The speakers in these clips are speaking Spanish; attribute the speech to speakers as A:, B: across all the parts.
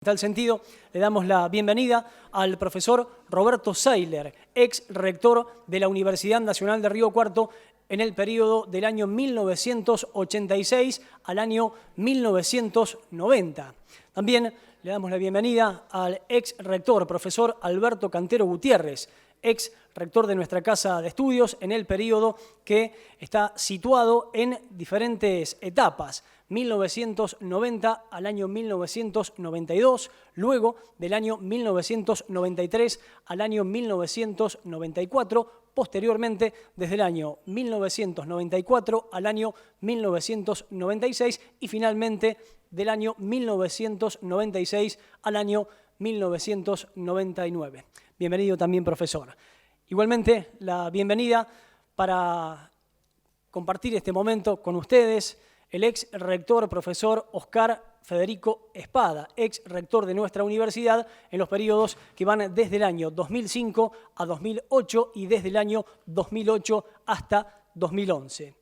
A: En tal sentido, le damos la bienvenida al profesor Roberto Sailer, ex rector de la Universidad Nacional de Río Cuarto en el periodo del año 1986 al año 1990. También le damos la bienvenida al ex rector, profesor Alberto Cantero Gutiérrez, ex rector de nuestra Casa de Estudios en el periodo que está situado en diferentes etapas. 1990 al año 1992, luego del año 1993 al año 1994, posteriormente desde el año 1994 al año 1996 y finalmente del año 1996 al año 1999. Bienvenido también, profesor. Igualmente, la bienvenida para compartir este momento con ustedes, el ex rector, profesor Oscar Federico Espada, ex rector de nuestra universidad en los periodos que van desde el año 2005 a 2008 y desde el año 2008 hasta 2011.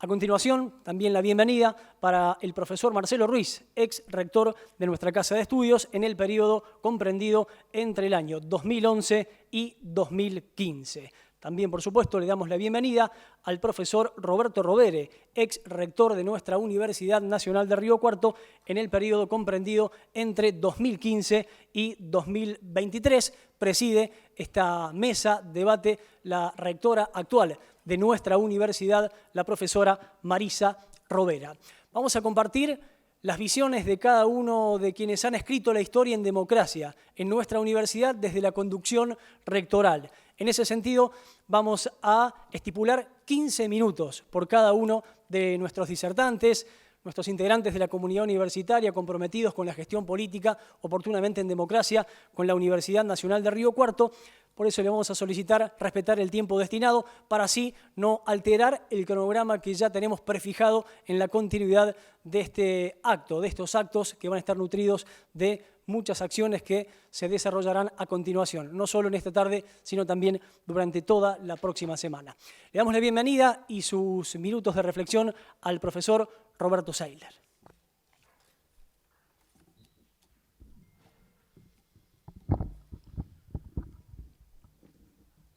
A: A continuación, también la bienvenida para el profesor Marcelo Ruiz, ex rector de nuestra Casa de Estudios en el periodo comprendido entre el año 2011 y 2015. También, por supuesto, le damos la bienvenida al profesor Roberto Rovere, ex rector de nuestra Universidad Nacional de Río Cuarto en el periodo comprendido entre 2015 y 2023. Preside esta mesa, debate, la rectora actual de nuestra universidad, la profesora Marisa Rovera. Vamos a compartir las visiones de cada uno de quienes han escrito la historia en democracia en nuestra universidad desde la conducción rectoral. En ese sentido, vamos a estipular 15 minutos por cada uno de nuestros disertantes, nuestros integrantes de la comunidad universitaria comprometidos con la gestión política oportunamente en democracia con la Universidad Nacional de Río Cuarto. Por eso le vamos a solicitar respetar el tiempo destinado para así no alterar el cronograma que ya tenemos prefijado en la continuidad de este acto, de estos actos que van a estar nutridos de muchas acciones que se desarrollarán a continuación, no solo en esta tarde, sino también durante toda la próxima semana. Le damos la bienvenida y sus minutos de reflexión al profesor Roberto Sailer.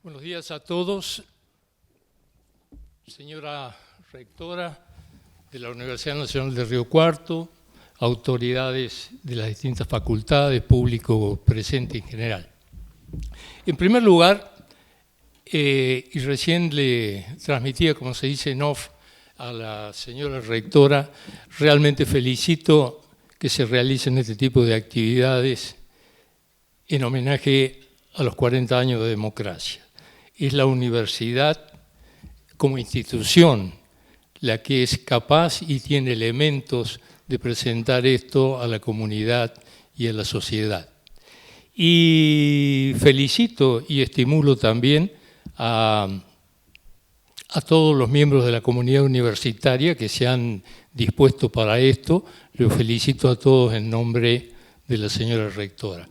B: Buenos días a todos. Señora rectora de la Universidad Nacional de Río Cuarto, autoridades de las distintas facultades, público presente en general. En primer lugar, y recién le transmitía, como se dice en off, a la señora rectora, realmente felicito que se realicen este tipo de actividades en homenaje a los 40 años de democracia. Es la universidad como institución la que es capaz y tiene elementos de presentar esto a la comunidad y a la sociedad. Y felicito y estimulo también a todos los miembros de la comunidad universitaria que se han dispuesto para esto. Los felicito a todos en nombre de la señora rectora.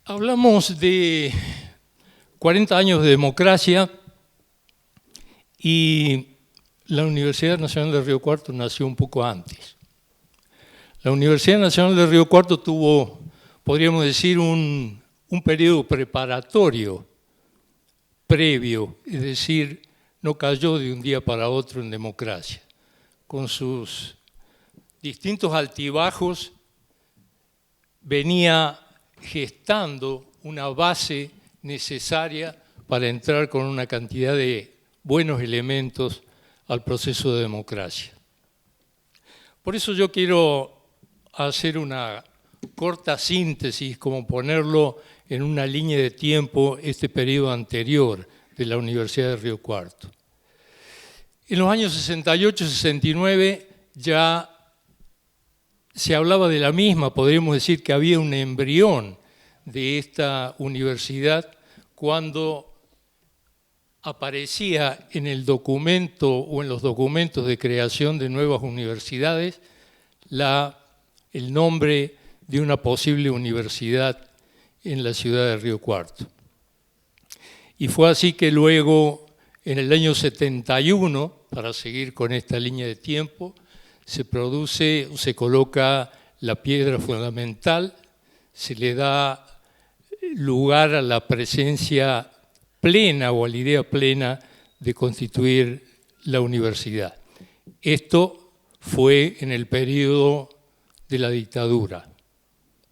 B: Hablamos de 40 años de democracia y la Universidad Nacional de Río Cuarto nació un poco antes. La Universidad Nacional de Río Cuarto tuvo, podríamos decir, un periodo preparatorio, previo, es decir, no cayó de un día para otro en democracia. Con sus distintos altibajos venía gestando una base necesaria para entrar con una cantidad de buenos elementos al proceso de democracia. Por eso yo quiero hacer una corta síntesis, como ponerlo en una línea de tiempo, este periodo anterior de la Universidad de Río Cuarto. En los años 68-69 ya se hablaba de la misma, podríamos decir que había un embrión de esta universidad cuando aparecía en el documento o en los documentos de creación de nuevas universidades el nombre de una posible universidad en la ciudad de Río Cuarto. Y fue así que luego, en el año 71, para seguir con esta línea de tiempo, se coloca la piedra fundamental, se le da lugar a la presencia plena o a la idea plena de constituir la universidad. Esto fue en el periodo de la dictadura,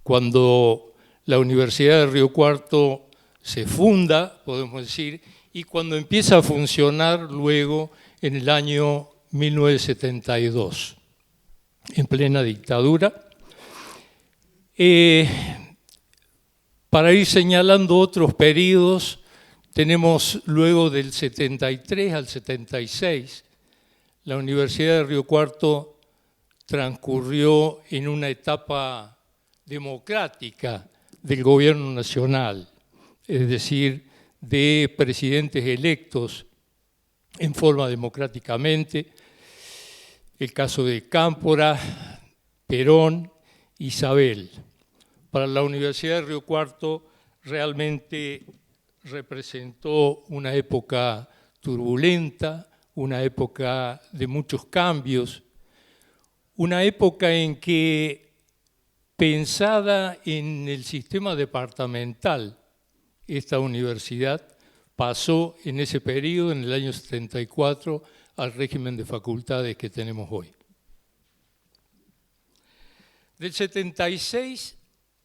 B: cuando la Universidad de Río Cuarto se funda, podemos decir, y cuando empieza a funcionar luego en el año 1972, en plena dictadura. Para ir señalando otros periodos, tenemos luego del 73 al 76, la Universidad de Río Cuarto transcurrió en una etapa democrática del gobierno nacional, es decir, de presidentes electos en forma democráticamente, el caso de Cámpora, Perón, Isabel. Para la Universidad de Río Cuarto realmente representó una época turbulenta, una época de muchos cambios, una época en que, pensada en el sistema departamental, esta universidad pasó en ese periodo, en el año 74, al régimen de facultades que tenemos hoy. Del 76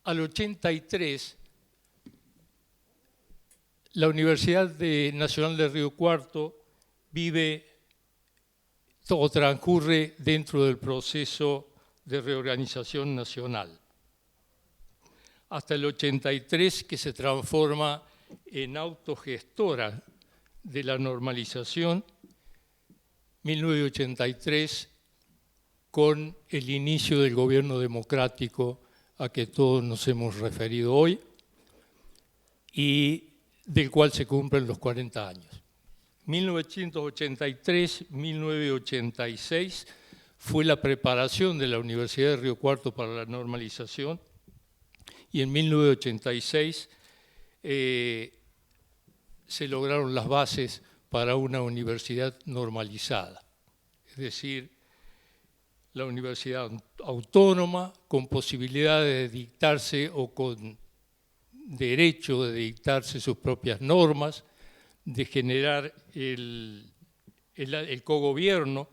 B: al 83, la Universidad Nacional de Río Cuarto transcurre dentro del proceso de reorganización nacional. Hasta el 83, que se transforma en autogestora de la normalización, 1983, con el inicio del gobierno democrático a que todos nos hemos referido hoy y del cual se cumplen los 40 años. 1983-1986 fue la preparación de la Universidad de Río Cuarto para la normalización y en 1986 se lograron las bases para una universidad normalizada, es decir, la universidad autónoma con posibilidad de dictarse o con derecho de dictarse sus propias normas, de generar el cogobierno,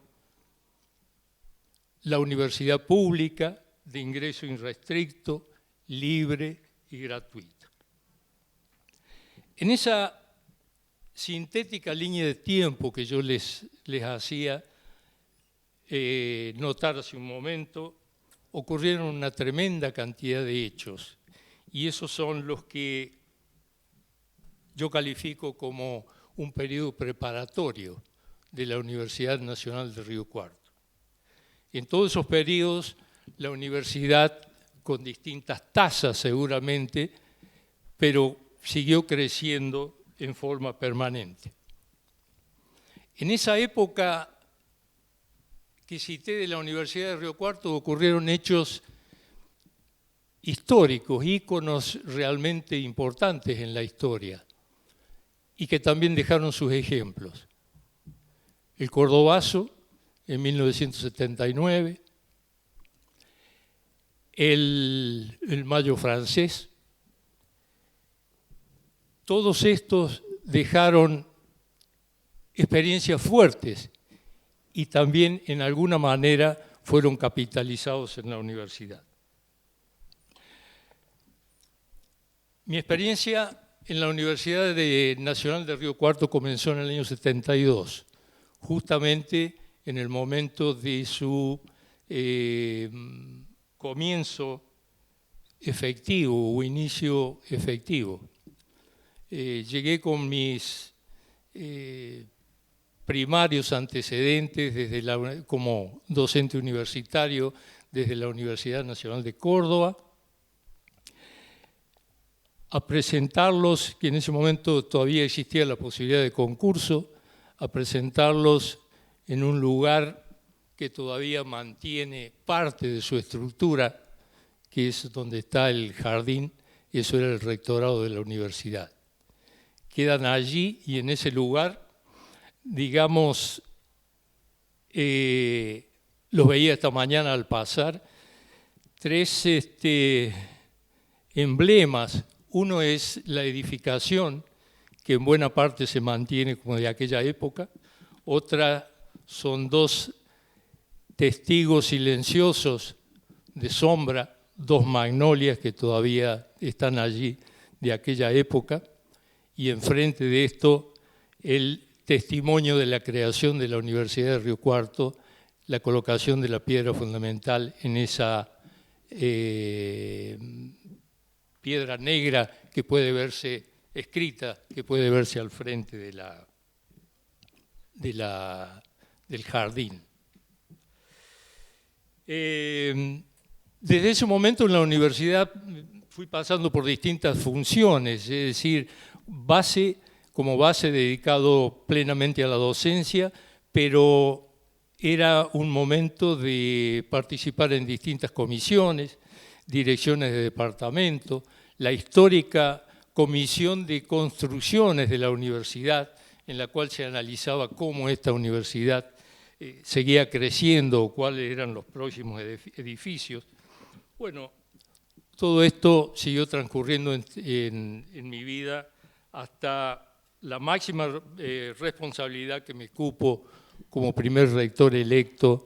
B: la universidad pública de ingreso irrestricto, libre y gratuito. En esa sintética línea de tiempo que yo les hacía notar hace un momento, ocurrieron una tremenda cantidad de hechos, y esos son los que yo califico como un periodo preparatorio de la Universidad Nacional de Río Cuarto. En todos esos periodos, la universidad, con distintas tasas seguramente, pero siguió creciendo en forma permanente. En esa época que cité de la Universidad de Río Cuarto ocurrieron hechos históricos, íconos realmente importantes en la historia y que también dejaron sus ejemplos. El Cordobazo en 1979, el Mayo francés. Todos estos dejaron experiencias fuertes y también en alguna manera fueron capitalizados en la universidad. Mi experiencia en la Universidad Nacional de Río Cuarto comenzó en el año 72, justamente en el momento de su comienzo efectivo o inicio efectivo. Llegué con mis primarios antecedentes como docente universitario desde la Universidad Nacional de Córdoba, a presentarlos, que en ese momento todavía existía la posibilidad de concurso, a presentarlos en un lugar que todavía mantiene parte de su estructura, que es donde está el jardín, y eso era el rectorado de la universidad. Quedan allí y en ese lugar, digamos, los veía esta mañana al pasar, tres emblemas. Uno es la edificación, que en buena parte se mantiene como de aquella época. Otra son dos testigos silenciosos de sombra, dos magnolias que todavía están allí de aquella época. Y enfrente de esto, el testimonio de la creación de la Universidad de Río Cuarto, la colocación de la piedra fundamental en esa piedra negra que puede verse escrita, que puede verse al frente del jardín. Desde ese momento en la universidad fui pasando por distintas funciones, es decir, como base dedicado plenamente a la docencia, pero era un momento de participar en distintas comisiones, direcciones de departamento, la histórica comisión de construcciones de la universidad, en la cual se analizaba cómo esta universidad seguía creciendo o cuáles eran los próximos edificios. Bueno, todo esto siguió transcurriendo en mi vida hasta la máxima responsabilidad que me cupo como primer rector electo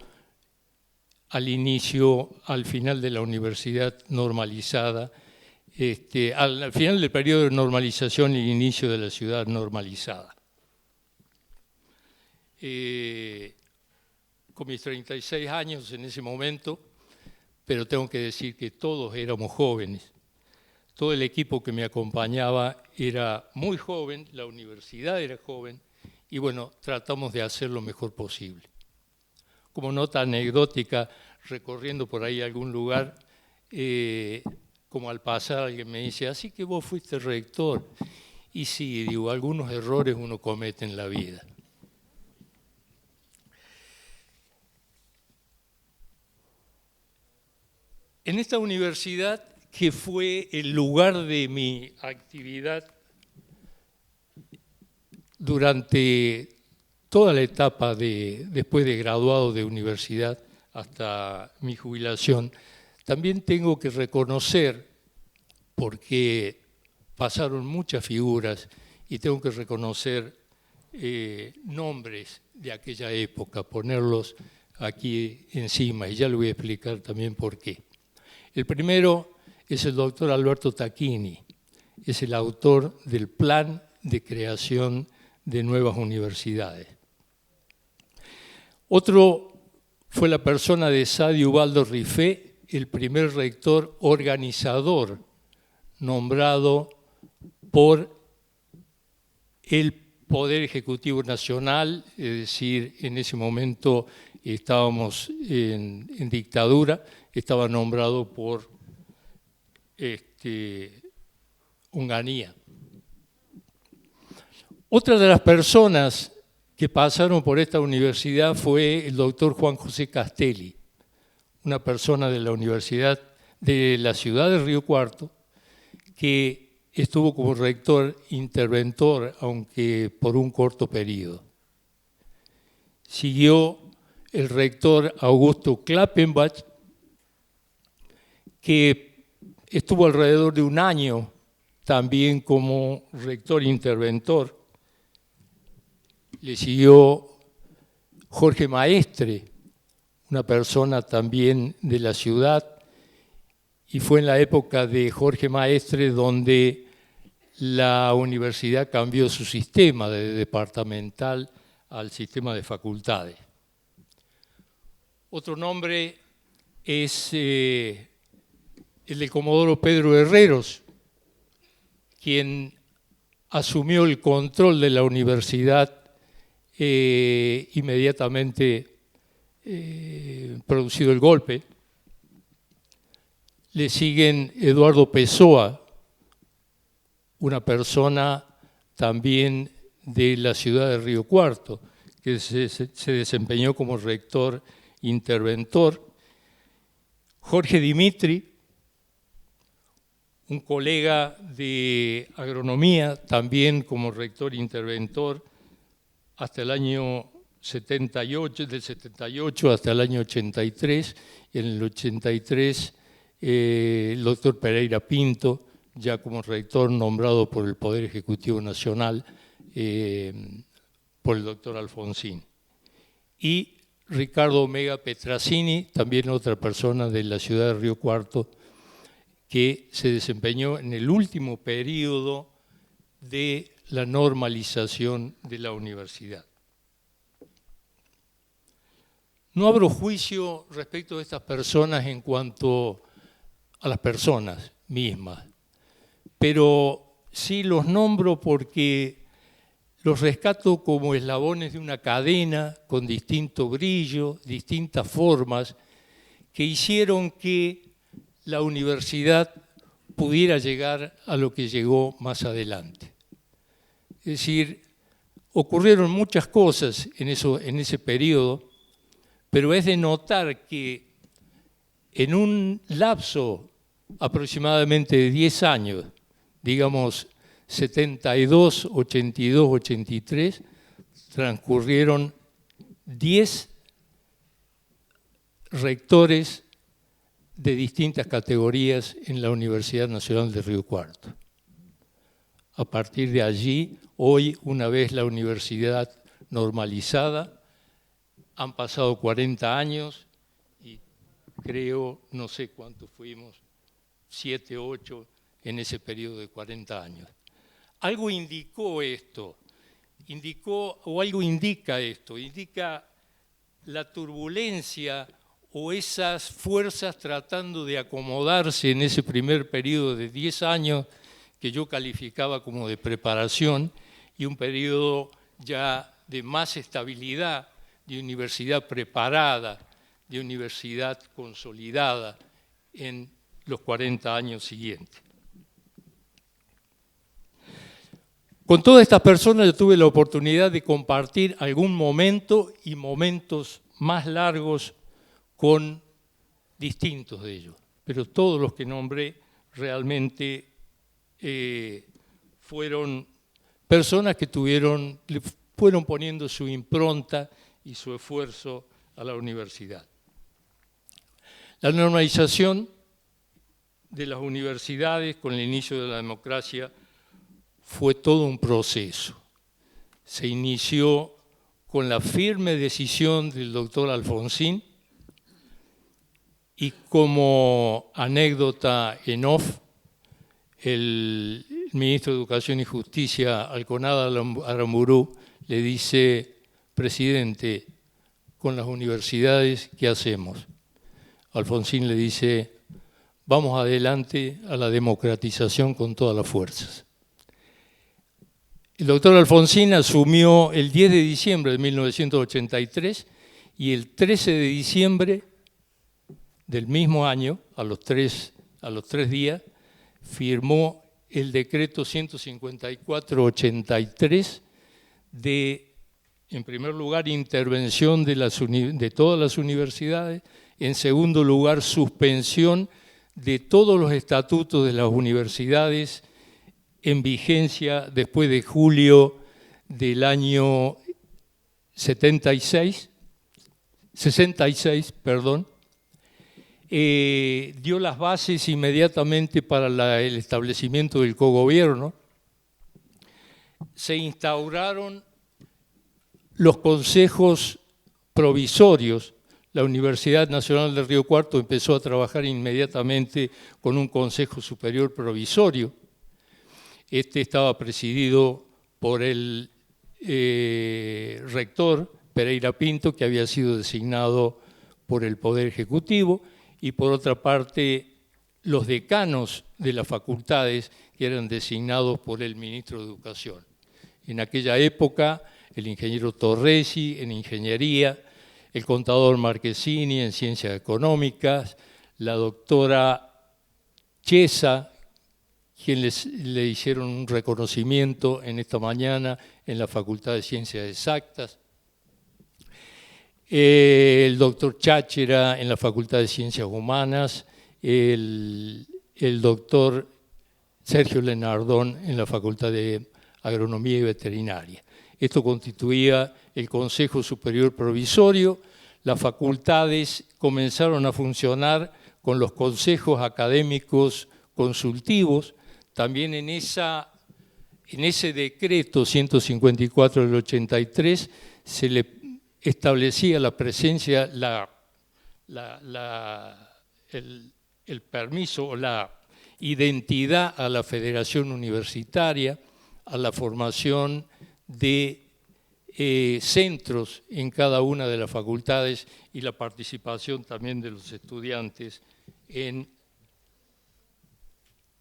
B: al final de la universidad normalizada, al final del periodo de normalización y el inicio de la ciudad normalizada. Con mis 36 años en ese momento, pero tengo que decir que todos éramos jóvenes. Todo el equipo que me acompañaba era muy joven, la universidad era joven, y bueno, tratamos de hacer lo mejor posible. Como nota anecdótica, recorriendo por ahí algún lugar, como al pasar alguien me dice, así que vos fuiste rector. Y sí, digo, algunos errores uno comete en la vida. En esta universidad, que fue el lugar de mi actividad durante toda la etapa después de graduado de universidad hasta mi jubilación, también tengo que reconocer, porque pasaron muchas figuras, y tengo que reconocer nombres de aquella época, ponerlos aquí encima, y ya le voy a explicar también por qué. El primero es el doctor Alberto Tacchini, es el autor del plan de creación de nuevas universidades. Otro fue la persona de Sadio Ubaldo Rifé, el primer rector organizador nombrado por el Poder Ejecutivo Nacional, es decir, en ese momento estábamos en dictadura, estaba nombrado por Onganía. Otra de las personas que pasaron por esta universidad fue el doctor Juan José Castelli, una persona de la Universidad de la ciudad de Río Cuarto, que estuvo como rector interventor, aunque por un corto periodo. Siguió el rector Augusto Klappenbach, que estuvo alrededor de un año también como rector interventor. Le siguió Jorge Maestre, una persona también de la ciudad, y fue en la época de Jorge Maestre donde la universidad cambió su sistema de departamental al sistema de facultades. Otro nombre es el del comodoro Pedro Herreros, quien asumió el control de la universidad inmediatamente producido el golpe. Le siguen Eduardo Pessoa, una persona también de la ciudad de Río Cuarto, que se desempeñó como rector interventor. Jorge Dimitri, un colega de agronomía, también como rector interventor hasta el año del 78 hasta el año 83. En el 83 el doctor Pereira Pinto, ya como rector nombrado por el Poder Ejecutivo Nacional, por el doctor Alfonsín. Y Ricardo Omega Petrasini, también otra persona de la ciudad de Río Cuarto, que se desempeñó en el último periodo de la normalización de la universidad. No abro juicio respecto de estas personas en cuanto a las personas mismas, pero sí los nombro porque los rescato como eslabones de una cadena con distinto brillo, distintas formas, que hicieron que la universidad pudiera llegar a lo que llegó más adelante. Es decir, ocurrieron muchas cosas en ese periodo, pero es de notar que en un lapso aproximadamente de 10 años, digamos 72, 82, 83, transcurrieron 10 rectores de distintas categorías en la Universidad Nacional de Río Cuarto. A partir de allí, hoy, una vez la universidad normalizada, han pasado 40 años y creo, no sé cuántos fuimos, 7, 8 en ese periodo de 40 años. Algo indicó esto, algo indica esto, indica la turbulencia o esas fuerzas tratando de acomodarse en ese primer periodo de 10 años que yo calificaba como de preparación y un periodo ya de más estabilidad, de universidad preparada, de universidad consolidada en los 40 años siguientes. Con todas estas personas yo tuve la oportunidad de compartir algún momento y momentos más largos con distintos de ellos, pero todos los que nombré realmente fueron personas que le fueron poniendo su impronta y su esfuerzo a la universidad. La normalización de las universidades con el inicio de la democracia fue todo un proceso. Se inició con la firme decisión del doctor Alfonsín y como anécdota en off, el ministro de Educación y Justicia, Alconada Aramburu, le dice: presidente, con las universidades, ¿qué hacemos? Alfonsín le dice: vamos adelante a la democratización con todas las fuerzas. El doctor Alfonsín asumió el 10 de diciembre de 1983 y el 13 de diciembre del mismo año, a los tres días, firmó el decreto 154-83 de, en primer lugar, intervención de todas las universidades, en segundo lugar, suspensión de todos los estatutos de las universidades en vigencia después de julio del año 66, dio las bases inmediatamente para el establecimiento del cogobierno. Se instauraron los consejos provisorios. La Universidad Nacional de Río Cuarto empezó a trabajar inmediatamente con un consejo superior provisorio. Este estaba presidido por el rector Pereira Pinto, que había sido designado por el Poder Ejecutivo, y por otra parte los decanos de las facultades, que eran designados por el ministro de Educación. En aquella época, el ingeniero Torresi en Ingeniería, el contador Marchesini en Ciencias Económicas, la doctora Chiesa, quien le hicieron un reconocimiento en esta mañana en la Facultad de Ciencias Exactas, el doctor Cháchera en la Facultad de Ciencias Humanas, el doctor Sergio Lenardón en la Facultad de Agronomía y Veterinaria. Esto constituía el Consejo Superior Provisorio, las facultades comenzaron a funcionar con los consejos académicos consultivos. También en ese decreto 154 del 83 se le establecía la presencia, el permiso o la identidad a la Federación Universitaria, a la formación de centros en cada una de las facultades y la participación también de los estudiantes en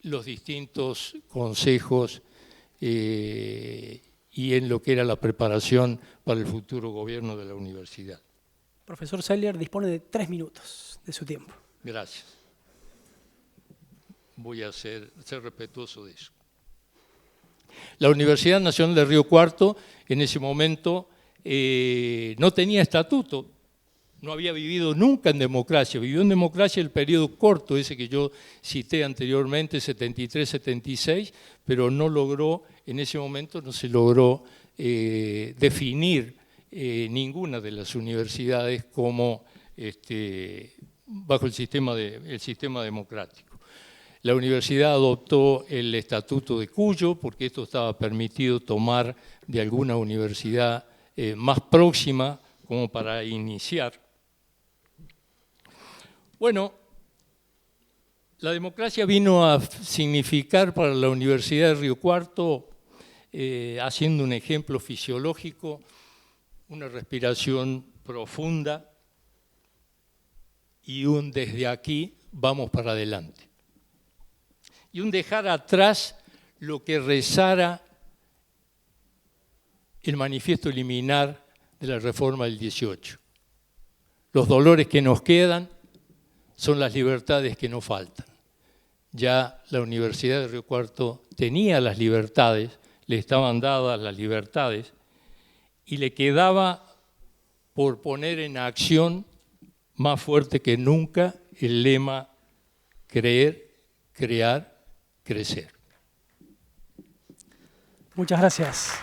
B: los distintos consejos y en lo que era la preparación para el futuro gobierno de la universidad.
A: Profesor Zeller dispone de 3 minutos de su tiempo.
B: Gracias. Voy a ser respetuoso de eso. La Universidad Nacional de Río Cuarto en ese momento no tenía estatuto, no había vivido nunca en democracia, vivió en democracia el periodo corto, ese que yo cité anteriormente, 73-76, pero no logró, en ese momento no se logró definir ninguna de las universidades como bajo el sistema democrático. La universidad adoptó el Estatuto de Cuyo, porque esto estaba permitido tomar de alguna universidad más próxima como para iniciar. Bueno, la democracia vino a significar para la Universidad de Río Cuarto, haciendo un ejemplo fisiológico, una respiración profunda y un desde aquí vamos para adelante. Y un dejar atrás lo que rezara el manifiesto liminar de la reforma del 18. Los dolores que nos quedan son las libertades que nos faltan. Ya la Universidad de Río Cuarto tenía las libertades, le estaban dadas las libertades, y le quedaba por poner en acción más fuerte que nunca el lema creer, crear, crecer.
A: Muchas gracias.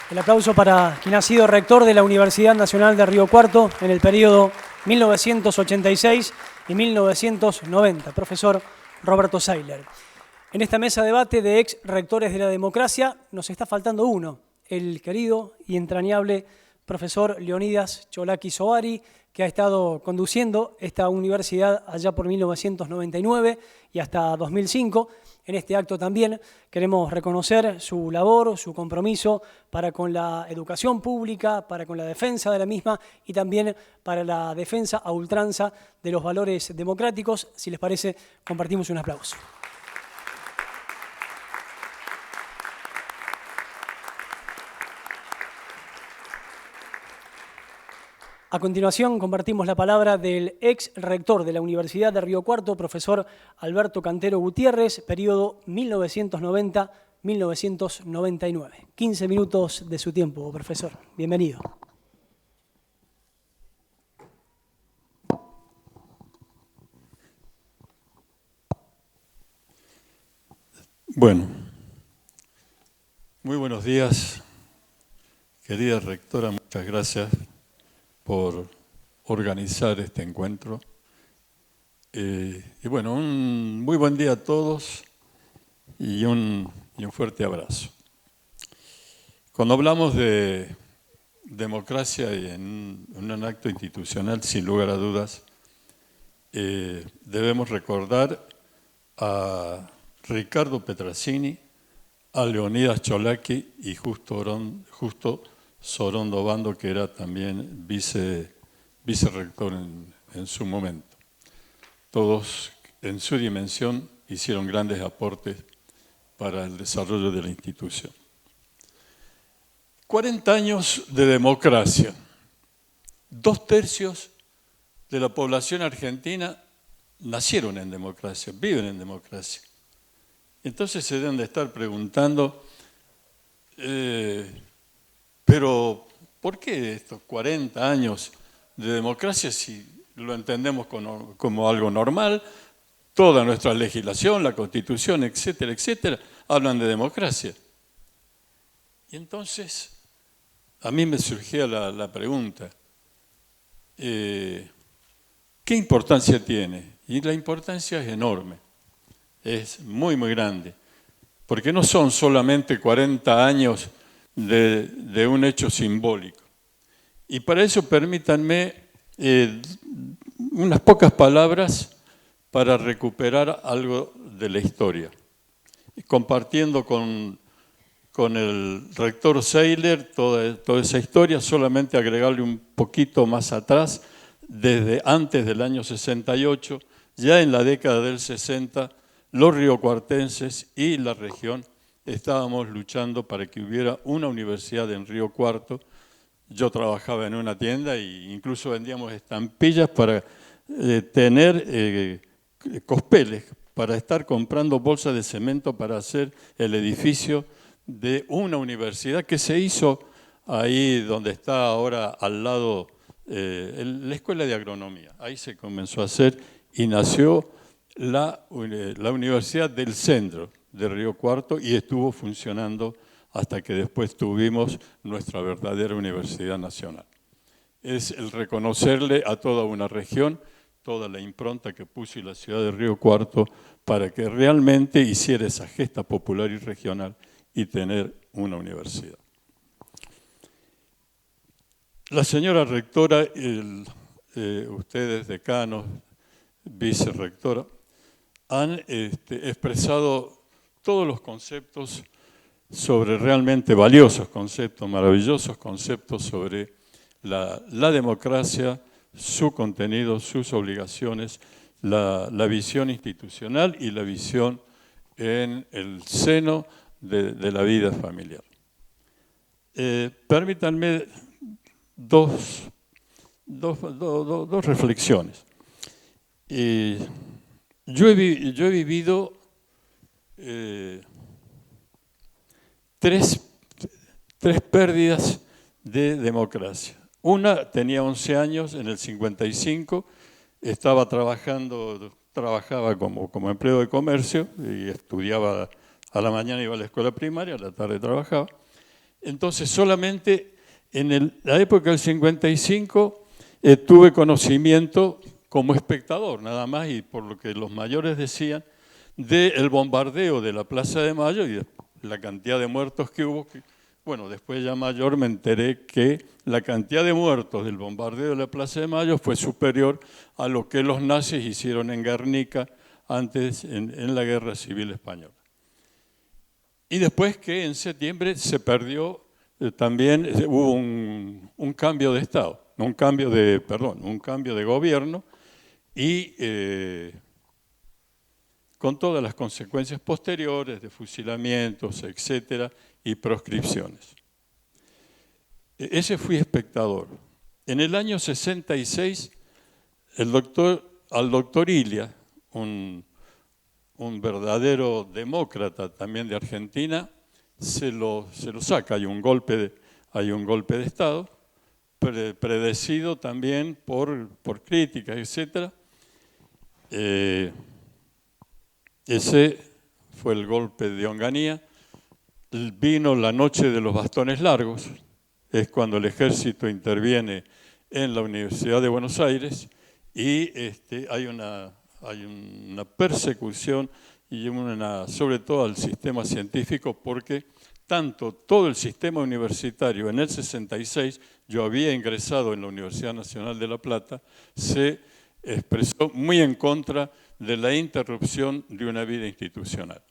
A: El aplauso para quien ha sido rector de la Universidad Nacional de Río Cuarto en el periodo 1986 y 1990, profesor Roberto Zeller. En esta mesa de debate de ex rectores de la democracia nos está faltando uno, el querido y entrañable profesor Leonidas Cholaki Soari, que ha estado conduciendo esta universidad allá por 1999 y hasta 2005. En este acto también queremos reconocer su labor, su compromiso para con la educación pública, para con la defensa de la misma y también para la defensa a ultranza de los valores democráticos. Si les parece, compartimos un aplauso. A continuación, compartimos la palabra del ex rector de la Universidad de Río Cuarto, profesor Alberto Cantero Gutiérrez, periodo 1990-1999. 15 minutos de su tiempo, profesor. Bienvenido.
C: Bueno, muy buenos días, querida rectora, muchas gracias por organizar este encuentro. Y bueno, un muy buen día a todos y un fuerte abrazo. Cuando hablamos de democracia y en un acto institucional, sin lugar a dudas, debemos recordar a Ricardo Petrasini, a Leonidas Cholaki y Justo Sorondo Bando, que era también vicerrector en su momento. Todos, en su dimensión, hicieron grandes aportes para el desarrollo de la institución. 40 años de democracia. 2/3 de la población argentina nacieron en democracia, viven en democracia. Entonces se deben de estar preguntando, pero ¿por qué estos 40 años de democracia si lo entendemos como algo normal? Toda nuestra legislación, la Constitución, etcétera, etcétera, hablan de democracia. Y entonces a mí me surgía la pregunta, ¿qué importancia tiene? Y la importancia es enorme, es muy, muy grande, porque no son solamente 40 años de un hecho simbólico. Y para eso permítanme unas pocas palabras para recuperar algo de la historia, compartiendo con el rector Seiler toda esa historia, solamente agregarle un poquito más atrás, desde antes del año 68, ya en la década del 60, los riocuartenses y la región estábamos luchando para que hubiera una universidad en Río Cuarto. Yo trabajaba en una tienda e incluso vendíamos estampillas para tener cospeles, para estar comprando bolsas de cemento para hacer el edificio de una universidad que se hizo ahí donde está ahora al lado la Escuela de Agronomía. Ahí se comenzó a hacer y nació la Universidad del Centro de Río Cuarto y estuvo funcionando hasta que después tuvimos nuestra verdadera Universidad Nacional. Es el reconocerle a toda una región toda la impronta que puso la ciudad de Río Cuarto para que realmente hiciera esa gesta popular y regional y tener una universidad. La señora rectora, ustedes decanos, vicerrectora, han expresado todos los conceptos sobre realmente valiosos conceptos, maravillosos conceptos sobre la democracia, su contenido, sus obligaciones, la visión institucional y la visión en el seno de la vida familiar. Permítanme dos reflexiones. Yo he vivido tres pérdidas de democracia. Una, tenía 11 años, en el 55, trabajaba como empleado de comercio y estudiaba a la mañana, iba a la escuela primaria, a la tarde trabajaba. Entonces, solamente en la época del 55 tuve conocimiento como espectador, nada más, y por lo que los mayores decían, del bombardeo de la Plaza de Mayo y de la cantidad de muertos que hubo. Bueno, después ya mayor me enteré que la cantidad de muertos del bombardeo de la Plaza de Mayo fue superior a lo que los nazis hicieron en Guernica antes en la Guerra Civil Española. Y después que en septiembre se perdió, también hubo un cambio de Estado, un cambio de gobierno y con todas las consecuencias posteriores de fusilamientos, etcétera, y proscripciones. Ese fui espectador. En el año 66, al doctor Ilia, un verdadero demócrata también de Argentina, se lo saca. Hay un golpe de Estado, predecido también por críticas, etcétera. Ese fue el golpe de Onganía. Vino la noche de los bastones largos, es cuando el ejército interviene en la Universidad de Buenos Aires y hay una persecución y sobre todo al sistema científico, porque todo el sistema universitario en el 66, yo había ingresado en la Universidad Nacional de La Plata, se expresó muy en contra de la interrupción de una vida institucional.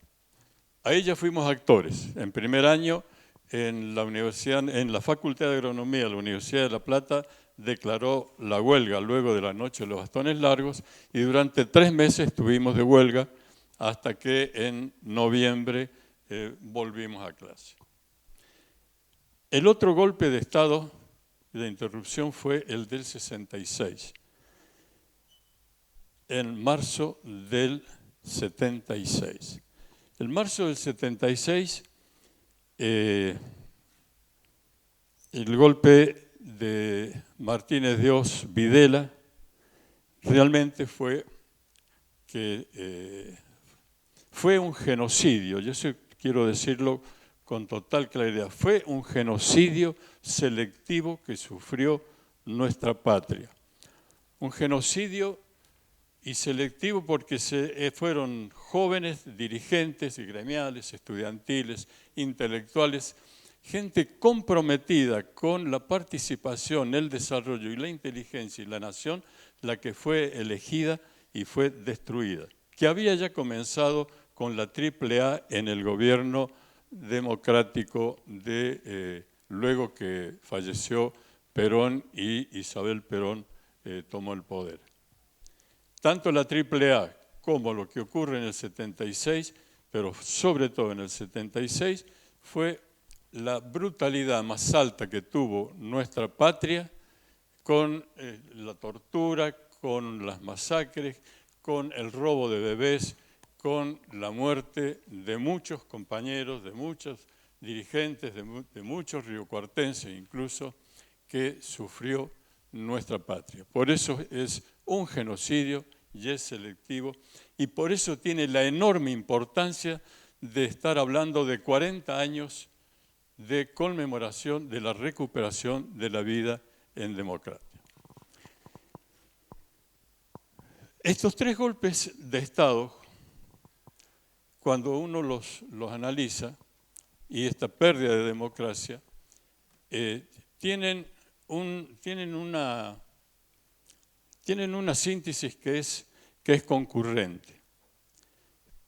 C: Ahí ya fuimos actores. En primer año, en la Facultad de Agronomía de la Universidad de La Plata, declaró la huelga luego de la noche de los bastones largos y durante 3 meses estuvimos de huelga hasta que en noviembre volvimos a clase. El otro golpe de Estado de interrupción fue el del 66. En marzo del 76. En marzo del 76, el golpe de Martínez de Oz Videla realmente fue un genocidio. Yo quiero decirlo con total claridad. Fue un genocidio selectivo que sufrió nuestra patria. Un genocidio y selectivo porque fueron jóvenes, dirigentes y gremiales, estudiantiles, intelectuales, gente comprometida con la participación, el desarrollo y la inteligencia y la nación, la que fue elegida y fue destruida, que había ya comenzado con la AAA en el gobierno democrático luego que falleció Perón y Isabel Perón tomó el poder. Tanto la AAA como lo que ocurre en el 76, pero sobre todo en el 76, fue la brutalidad más alta que tuvo nuestra patria con la tortura, con las masacres, con el robo de bebés, con la muerte de muchos compañeros, de muchos dirigentes, de muchos riocuartenses incluso, que sufrió nuestra patria. Por eso es un genocidio y es selectivo, y por eso tiene la enorme importancia de estar hablando de 40 años de conmemoración de la recuperación de la vida en democracia. Estos tres golpes de Estado, cuando uno los analiza, y esta pérdida de democracia, tienen una síntesis que es concurrente.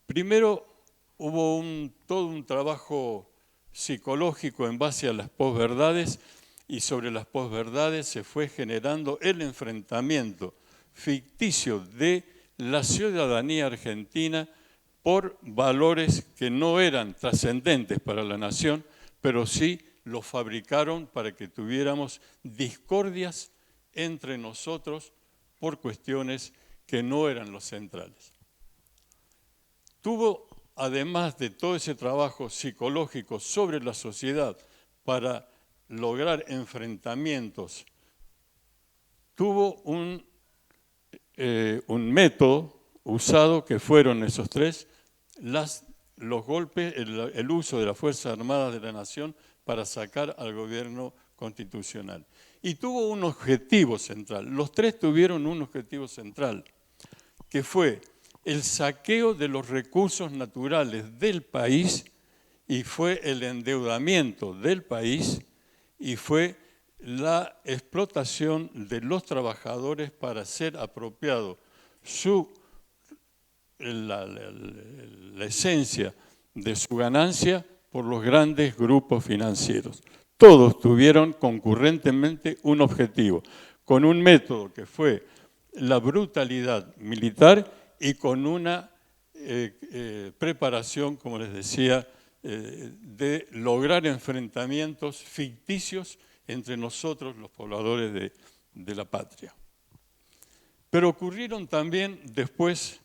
C: Primero, hubo todo un trabajo psicológico en base a las posverdades, y sobre las posverdades se fue generando el enfrentamiento ficticio de la ciudadanía argentina por valores que no eran trascendentes para la nación, pero sí los fabricaron para que tuviéramos discordias entre nosotros por cuestiones que no eran los centrales. Tuvo, además de todo ese trabajo psicológico sobre la sociedad para lograr enfrentamientos, tuvo un método usado que fueron esos tres, los golpes, el uso de las Fuerzas Armadas de la Nación para sacar al gobierno constitucional. Y tuvo un objetivo central, los tres tuvieron un objetivo central, que fue el saqueo de los recursos naturales del país, y fue el endeudamiento del país, y fue la explotación de los trabajadores para ser apropiado la esencia de su ganancia por los grandes grupos financieros. Todos tuvieron concurrentemente un objetivo, con un método que fue la brutalidad militar y con una preparación, como les decía, de lograr enfrentamientos ficticios entre nosotros, los pobladores de la patria. Pero ocurrieron también después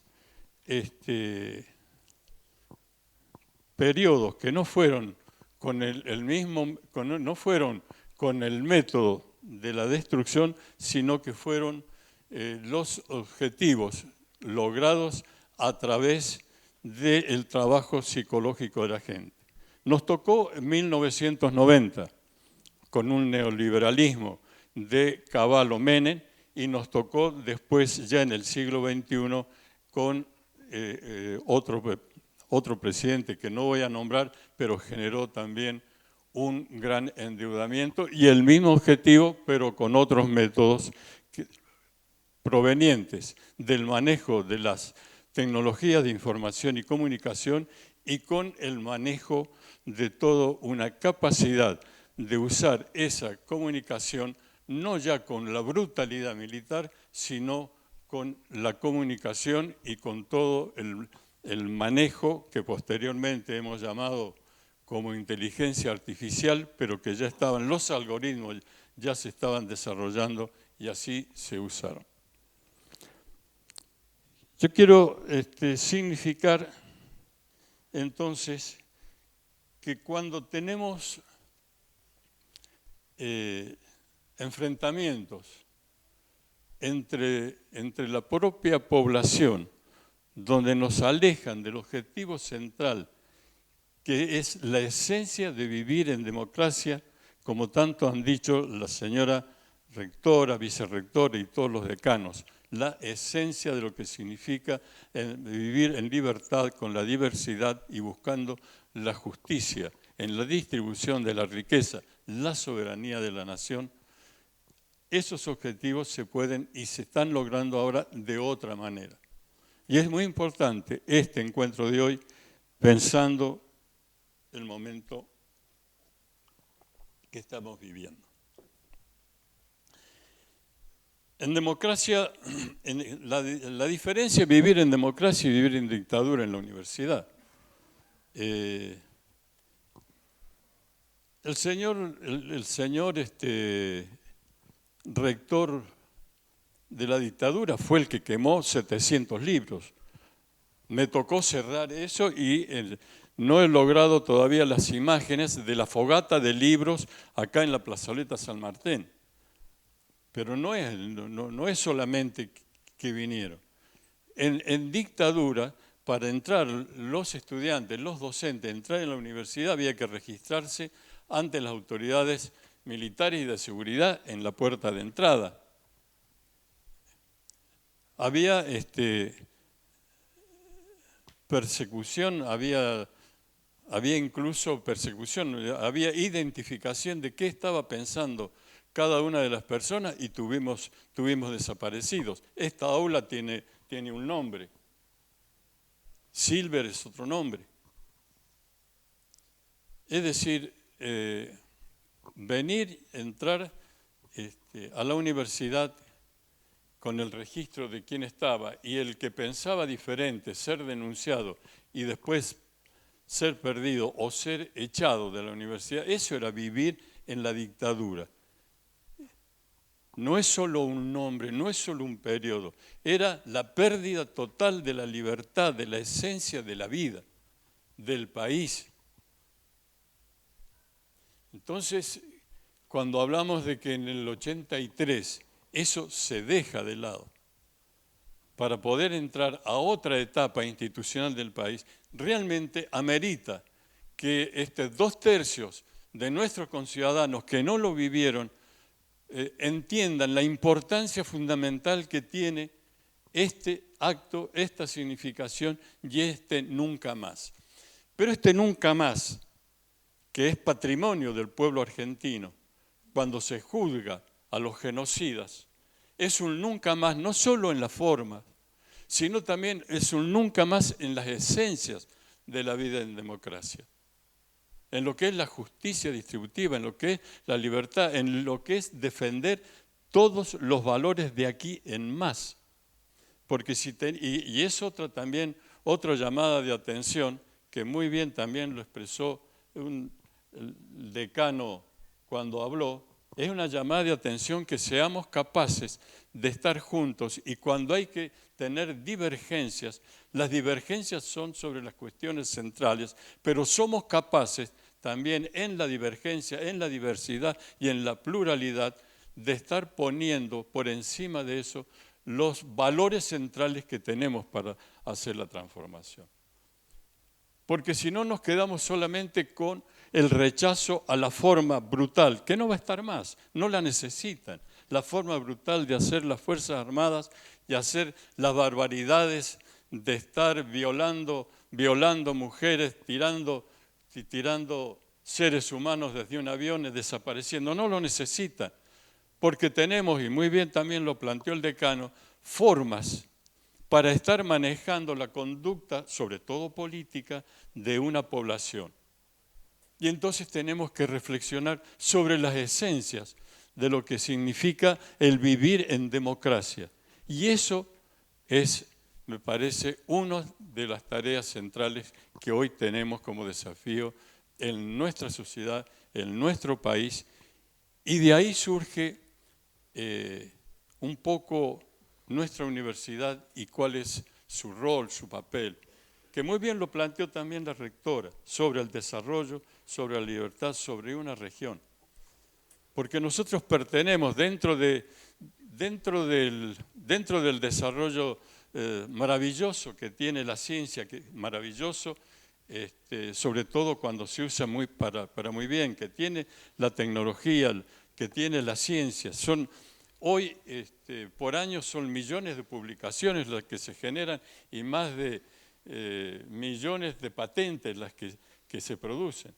C: periodos que no fueron con no fueron con el método de la destrucción, sino que fueron los objetivos logrados a través del trabajo psicológico de la gente. Nos tocó en 1990 con un neoliberalismo de Cavallo Menem, y nos tocó después ya en el siglo XXI con otro presidente que no voy a nombrar, pero generó también un gran endeudamiento y el mismo objetivo, pero con otros métodos provenientes del manejo de las tecnologías de información y comunicación, y con el manejo de toda una capacidad de usar esa comunicación no ya con la brutalidad militar, sino con la comunicación y con todo el manejo que posteriormente hemos llamado como inteligencia artificial, pero que ya estaban, los algoritmos ya se estaban desarrollando y así se usaron. Yo quiero significar entonces que cuando tenemos enfrentamientos entre la propia población, donde nos alejan del objetivo central, que es la esencia de vivir en democracia, como tanto han dicho la señora rectora, vicerrectora y todos los decanos, la esencia de lo que significa vivir en libertad con la diversidad y buscando la justicia en la distribución de la riqueza, la soberanía de la nación. Esos objetivos se pueden y se están logrando ahora de otra manera. Y es muy importante este encuentro de hoy pensando el momento que estamos viviendo. En democracia, la diferencia es vivir en democracia y vivir en dictadura en la universidad. El señor rector de la dictadura fue el que quemó 700 libros. Me tocó cerrar eso y no he logrado todavía las imágenes de la fogata de libros acá en la plazoleta San Martín. Pero no es solamente que vinieron. En dictadura, para entrar los estudiantes, los docentes, entrar en la universidad había que registrarse ante las autoridades militares y de seguridad en la puerta de entrada. Había persecución, había incluso persecución, había identificación de qué estaba pensando cada una de las personas y tuvimos desaparecidos. Esta aula tiene un nombre. Silver es otro nombre. Es decir, entrar a la universidad con el registro de quién estaba y el que pensaba diferente, ser denunciado y después ser perdido o ser echado de la universidad, eso era vivir en la dictadura. No es solo un nombre, no es solo un periodo, era la pérdida total de la libertad, de la esencia de la vida, del país. Entonces, cuando hablamos de que en el 83 eso se deja de lado para poder entrar a otra etapa institucional del país, realmente amerita que 2/3 de nuestros conciudadanos que no lo vivieron entiendan la importancia fundamental que tiene este acto, esta significación y nunca más. Pero nunca más, que es patrimonio del pueblo argentino, cuando se juzga a los genocidas, es un nunca más no solo en la forma, sino también es un nunca más en las esencias de la vida en democracia. En lo que es la justicia distributiva, en lo que es la libertad, en lo que es defender todos los valores de aquí en más. Porque y es otra llamada de atención, que muy bien también lo expresó el decano cuando habló, es una llamada de atención que seamos capaces de estar juntos y cuando hay que tener divergencias, las divergencias son sobre las cuestiones centrales, pero somos capaces también en la divergencia, en la diversidad y en la pluralidad de estar poniendo por encima de eso los valores centrales que tenemos para hacer la transformación. Porque si no nos quedamos solamente con el rechazo a la forma brutal, que no va a estar más, no la necesitan, la forma brutal de hacer las Fuerzas Armadas y hacer las barbaridades de estar violando mujeres, tirando seres humanos desde un avión y desapareciendo, no lo necesitan, porque tenemos, y muy bien también lo planteó el decano, formas para estar manejando la conducta, sobre todo política, de una población. Y entonces tenemos que reflexionar sobre las esencias de lo que significa el vivir en democracia. Y eso es, me parece, una de las tareas centrales que hoy tenemos como desafío en nuestra sociedad, en nuestro país. Y de ahí surge un poco nuestra universidad y cuál es su rol, su papel, que muy bien lo planteó también la rectora, sobre el desarrollo, sobre la libertad, sobre una región. Porque nosotros pertenecemos dentro del desarrollo maravilloso que tiene la ciencia, maravilloso sobre todo cuando se usa para muy bien, que tiene la tecnología, que tiene la ciencia. Hoy, por año, son millones de publicaciones las que se generan y más de millones de patentes las que se producen.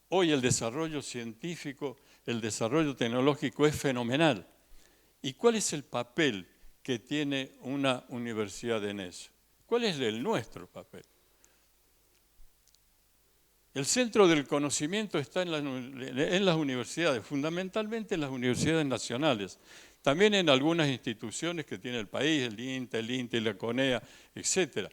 C: Hoy el desarrollo científico, el desarrollo tecnológico es fenomenal. ¿Y cuál es el papel que tiene una universidad en eso? ¿Cuál es nuestro papel? El centro del conocimiento está en las universidades, fundamentalmente en las universidades nacionales. También en algunas instituciones que tiene el país, el INTE, la CONEA, etc.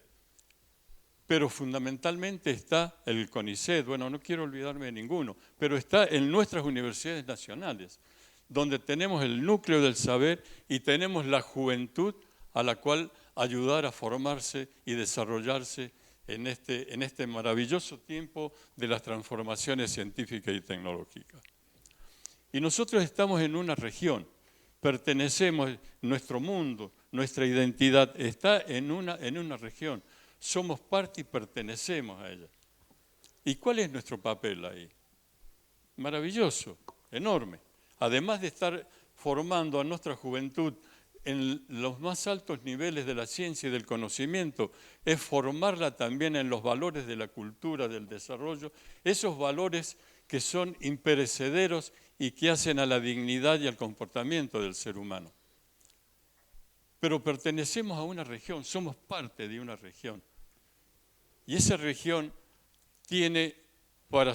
C: Pero fundamentalmente está el CONICET, bueno, no quiero olvidarme de ninguno, pero está en nuestras universidades nacionales, donde tenemos el núcleo del saber y tenemos la juventud a la cual ayudar a formarse y desarrollarse en este maravilloso tiempo de las transformaciones científicas y tecnológicas. Y nosotros estamos en una región, pertenecemos, nuestro mundo, nuestra identidad está en una región, somos parte y pertenecemos a ella. ¿Y cuál es nuestro papel ahí? Maravilloso, enorme. Además de estar formando a nuestra juventud en los más altos niveles de la ciencia y del conocimiento, es formarla también en los valores de la cultura, del desarrollo, esos valores que son imperecederos y que hacen a la dignidad y al comportamiento del ser humano. Pero pertenecemos a una región, somos parte de una región. Y esa región tiene para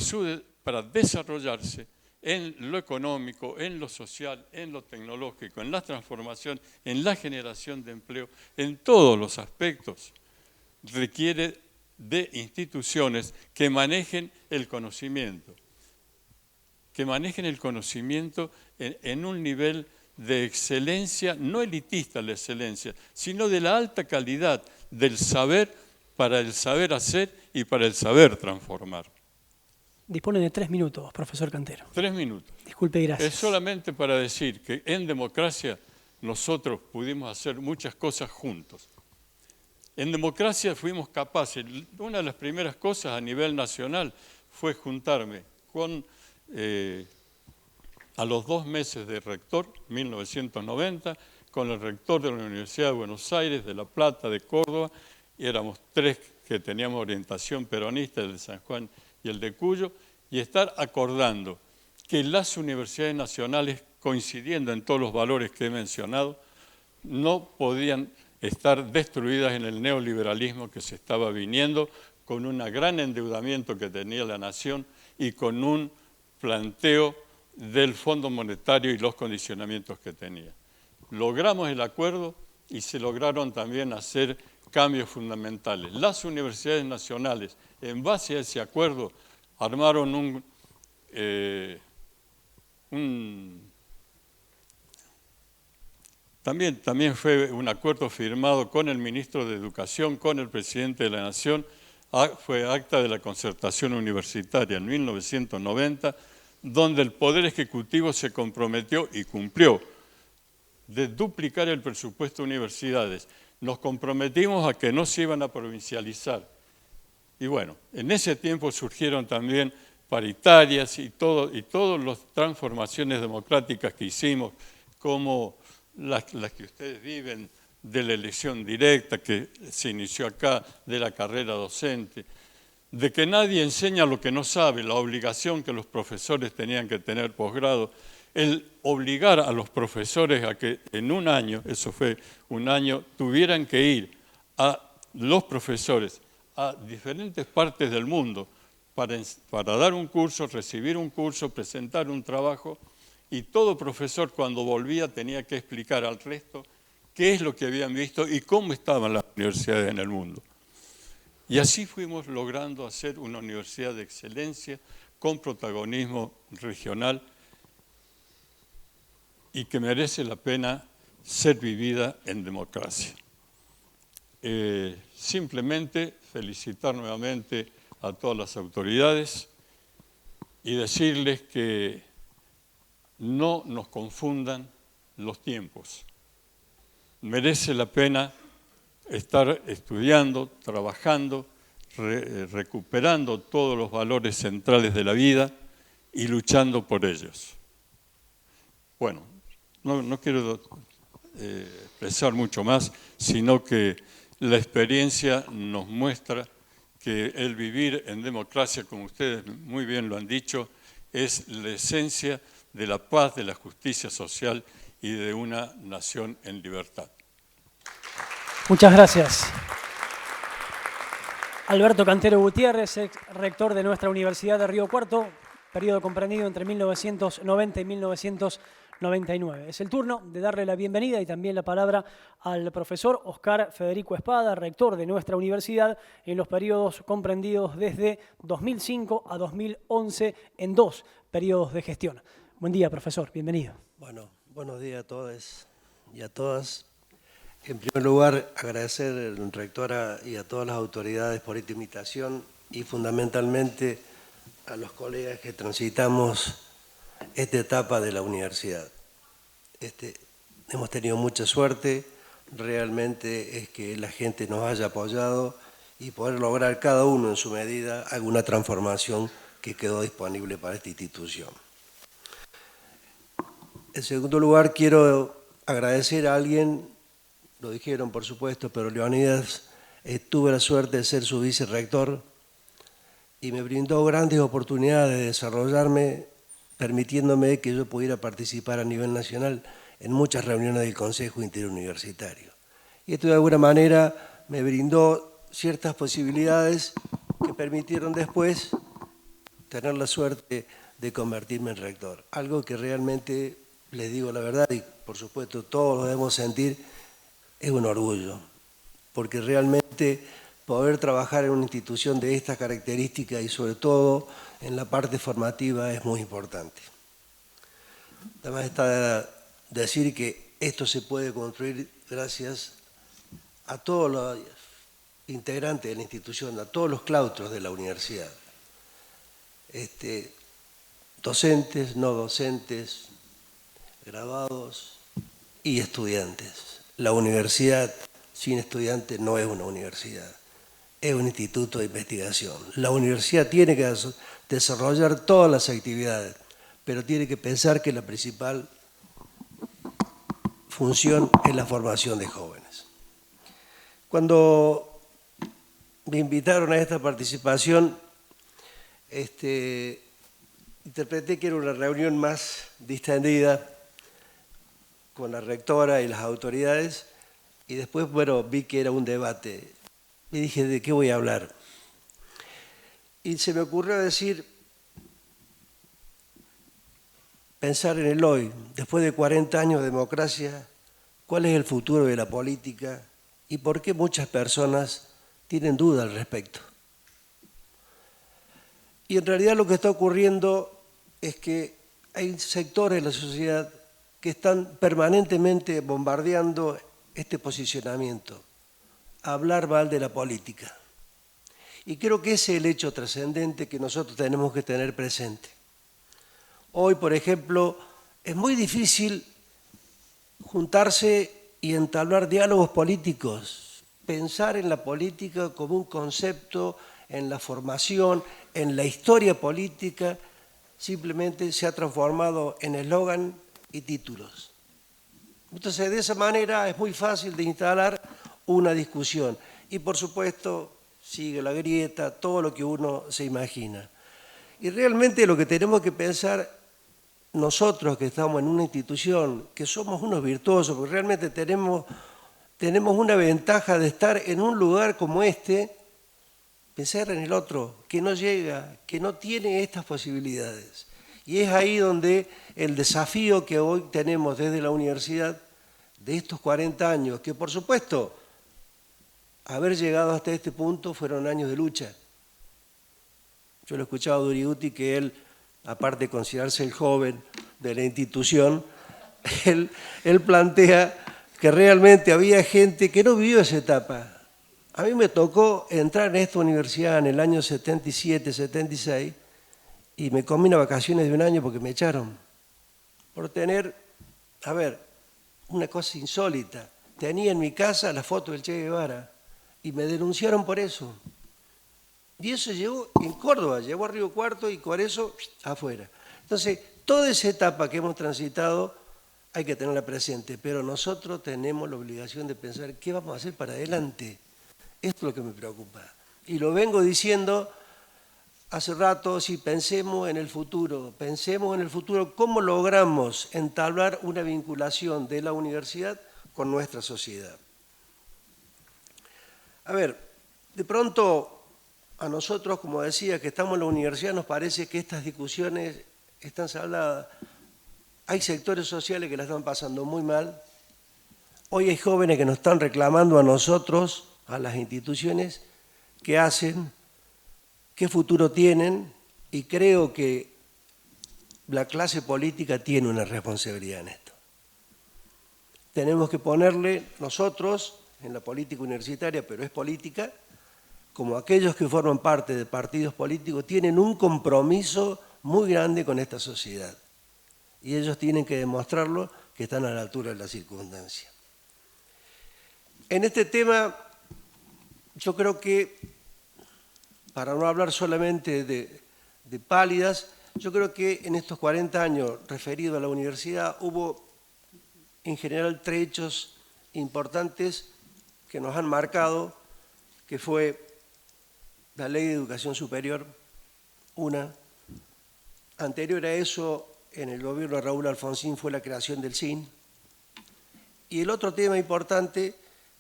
C: desarrollarse en lo económico, en lo social, en lo tecnológico, en la transformación, en la generación de empleo, en todos los aspectos, requiere de instituciones que manejen el conocimiento, en un nivel de excelencia, no elitista la excelencia, sino de la alta calidad del saber para el saber hacer y para el saber transformar.
A: Dispone de 3 minutos, profesor Cantero.
C: 3 minutos.
A: Disculpe y gracias.
C: Es solamente para decir que en democracia nosotros pudimos hacer muchas cosas juntos. En democracia fuimos capaces, una de las primeras cosas a nivel nacional fue juntarme a los 2 meses de rector, 1990, con el rector de la Universidad de Buenos Aires, de La Plata, de Córdoba, y éramos 3 que teníamos orientación peronista, el de San Juan y el de Cuyo, y estar acordando que las universidades nacionales, coincidiendo en todos los valores que he mencionado, no podían estar destruidas en el neoliberalismo que se estaba viniendo, con un gran endeudamiento que tenía la nación y con un planteo del Fondo Monetario y los condicionamientos que tenía. Logramos el acuerdo y se lograron también hacer cambios fundamentales. Las universidades nacionales, en base a ese acuerdo, armaron También fue un acuerdo firmado con el ministro de Educación, con el presidente de la Nación, fue acta de la concertación universitaria en 1990, donde el Poder Ejecutivo se comprometió y cumplió de duplicar el presupuesto de universidades. Nos comprometimos a que no se iban a provincializar. Y bueno, en ese tiempo surgieron también paritarias y todas las transformaciones democráticas que hicimos, como las que ustedes viven, de la elección directa que se inició acá, de la carrera docente, de que nadie enseña lo que no sabe, la obligación que los profesores tenían que tener posgrado, el obligar a los profesores a que en un año, eso fue un año, tuvieran que ir a los profesores a diferentes partes del mundo para dar un curso, recibir un curso, presentar un trabajo, y todo profesor cuando volvía tenía que explicar al resto qué es lo que habían visto y cómo estaban las universidades en el mundo. Y así fuimos logrando hacer una universidad de excelencia con protagonismo regional y que merece la pena ser vivida en democracia. Simplemente felicitar nuevamente a todas las autoridades y decirles que no nos confundan los tiempos. Merece la pena estar estudiando, trabajando, recuperando todos los valores centrales de la vida y luchando por ellos. Bueno, no quiero expresar mucho más, sino que la experiencia nos muestra que el vivir en democracia, como ustedes muy bien lo han dicho, es la esencia de la paz, de la justicia social y de una nación en libertad.
A: Muchas gracias. Alberto Cantero Gutiérrez, ex rector de nuestra Universidad de Río Cuarto, periodo comprendido entre 1990 y 1999. Es el turno de darle la bienvenida y también la palabra al profesor Oscar Federico Espada, rector de nuestra universidad en los periodos comprendidos desde 2005 a 2011 en 2 periodos de gestión. Buen día, profesor. Bienvenido.
D: Bueno, buenos días a todos y a todas. En primer lugar, agradecer a la rectora y a todas las autoridades por esta invitación y fundamentalmente a los colegas que transitamos esta etapa de la universidad. Hemos tenido mucha suerte, realmente es que la gente nos haya apoyado y poder lograr cada uno en su medida alguna transformación que quedó disponible para esta institución. En segundo lugar, quiero agradecer a alguien, lo dijeron por supuesto, pero Leonidas, tuve la suerte de ser su vicerrector y me brindó grandes oportunidades de desarrollarme, permitiéndome que yo pudiera participar a nivel nacional en muchas reuniones del Consejo Interuniversitario. Y esto de alguna manera me brindó ciertas posibilidades que permitieron después tener la suerte de convertirme en rector. Algo que realmente, les digo la verdad, y por supuesto todos lo debemos sentir, es un orgullo, porque realmente poder trabajar en una institución de estas características y sobre todo en la parte formativa es muy importante. Además está decir que esto se puede construir gracias a todos los integrantes de la institución, a todos los claustros de la universidad. Docentes, no docentes, graduados y estudiantes. La universidad sin estudiantes no es una universidad, es un instituto de investigación. La universidad tiene que desarrollar todas las actividades, pero tiene que pensar que la principal función es la formación de jóvenes. Cuando me invitaron a esta participación, interpreté que era una reunión más distendida con la rectora y las autoridades, y después, bueno, vi que era un debate. Y dije, ¿de qué voy a hablar? Y se me ocurrió decir, pensar en el hoy, después de 40 años de democracia, ¿cuál es el futuro de la política y por qué muchas personas tienen duda al respecto? Y en realidad lo que está ocurriendo es que hay sectores de la sociedad que están permanentemente bombardeando este posicionamiento, hablar mal de la política. Y creo que ese es el hecho trascendente que nosotros tenemos que tener presente. Hoy, por ejemplo, es muy difícil juntarse y entablar diálogos políticos, pensar en la política como un concepto, en la formación, en la historia política, simplemente se ha transformado en eslogan y títulos. Entonces, de esa manera es muy fácil de instalar una discusión. Y, por supuesto, sigue la grieta, todo lo que uno se imagina. Y realmente lo que tenemos que pensar nosotros que estamos en una institución, que somos unos virtuosos, porque realmente tenemos una ventaja de estar en un lugar como este, pensar en el otro, que no llega, que no tiene estas posibilidades. Y es ahí donde el desafío que hoy tenemos desde la universidad, de estos 40 años, que por supuesto, haber llegado hasta este punto fueron años de lucha. Yo lo he escuchado a Duriuti que él, aparte de considerarse el joven de la institución, él plantea que realmente había gente que no vivió esa etapa. A mí me tocó entrar en esta universidad en el año 77, 76 y me comí unas vacaciones de un año porque me echaron por tener, una cosa insólita. Tenía en mi casa la foto del Che Guevara y me denunciaron por eso. Y eso llegó en Córdoba, llegó a Río Cuarto y con eso afuera. Entonces, toda esa etapa que hemos transitado hay que tenerla presente, pero nosotros tenemos la obligación de pensar qué vamos a hacer para adelante. Esto es lo que me preocupa. Y lo vengo diciendo hace rato, si pensemos en el futuro, cómo logramos entablar una vinculación de la universidad con nuestra sociedad. A ver, de pronto a nosotros, como decía, que estamos en la universidad, nos parece que estas discusiones están saldadas. Hay sectores sociales que la están pasando muy mal. Hoy hay jóvenes que nos están reclamando a nosotros, a las instituciones, qué hacen, qué futuro tienen, y creo que la clase política tiene una responsabilidad en esto. Tenemos que ponerle nosotros, en la política universitaria, pero es política, como aquellos que forman parte de partidos políticos, tienen un compromiso muy grande con esta sociedad. Y ellos tienen que demostrarlo que están a la altura de la circunstancia. En este tema, yo creo que, para no hablar solamente de pálidas, yo creo que en estos 40 años referidos a la universidad hubo en general 3 hechos importantes que nos han marcado, que fue la Ley de Educación Superior, una. Anterior a eso, en el gobierno de Raúl Alfonsín, fue la creación del CIN. Y el otro tema importante,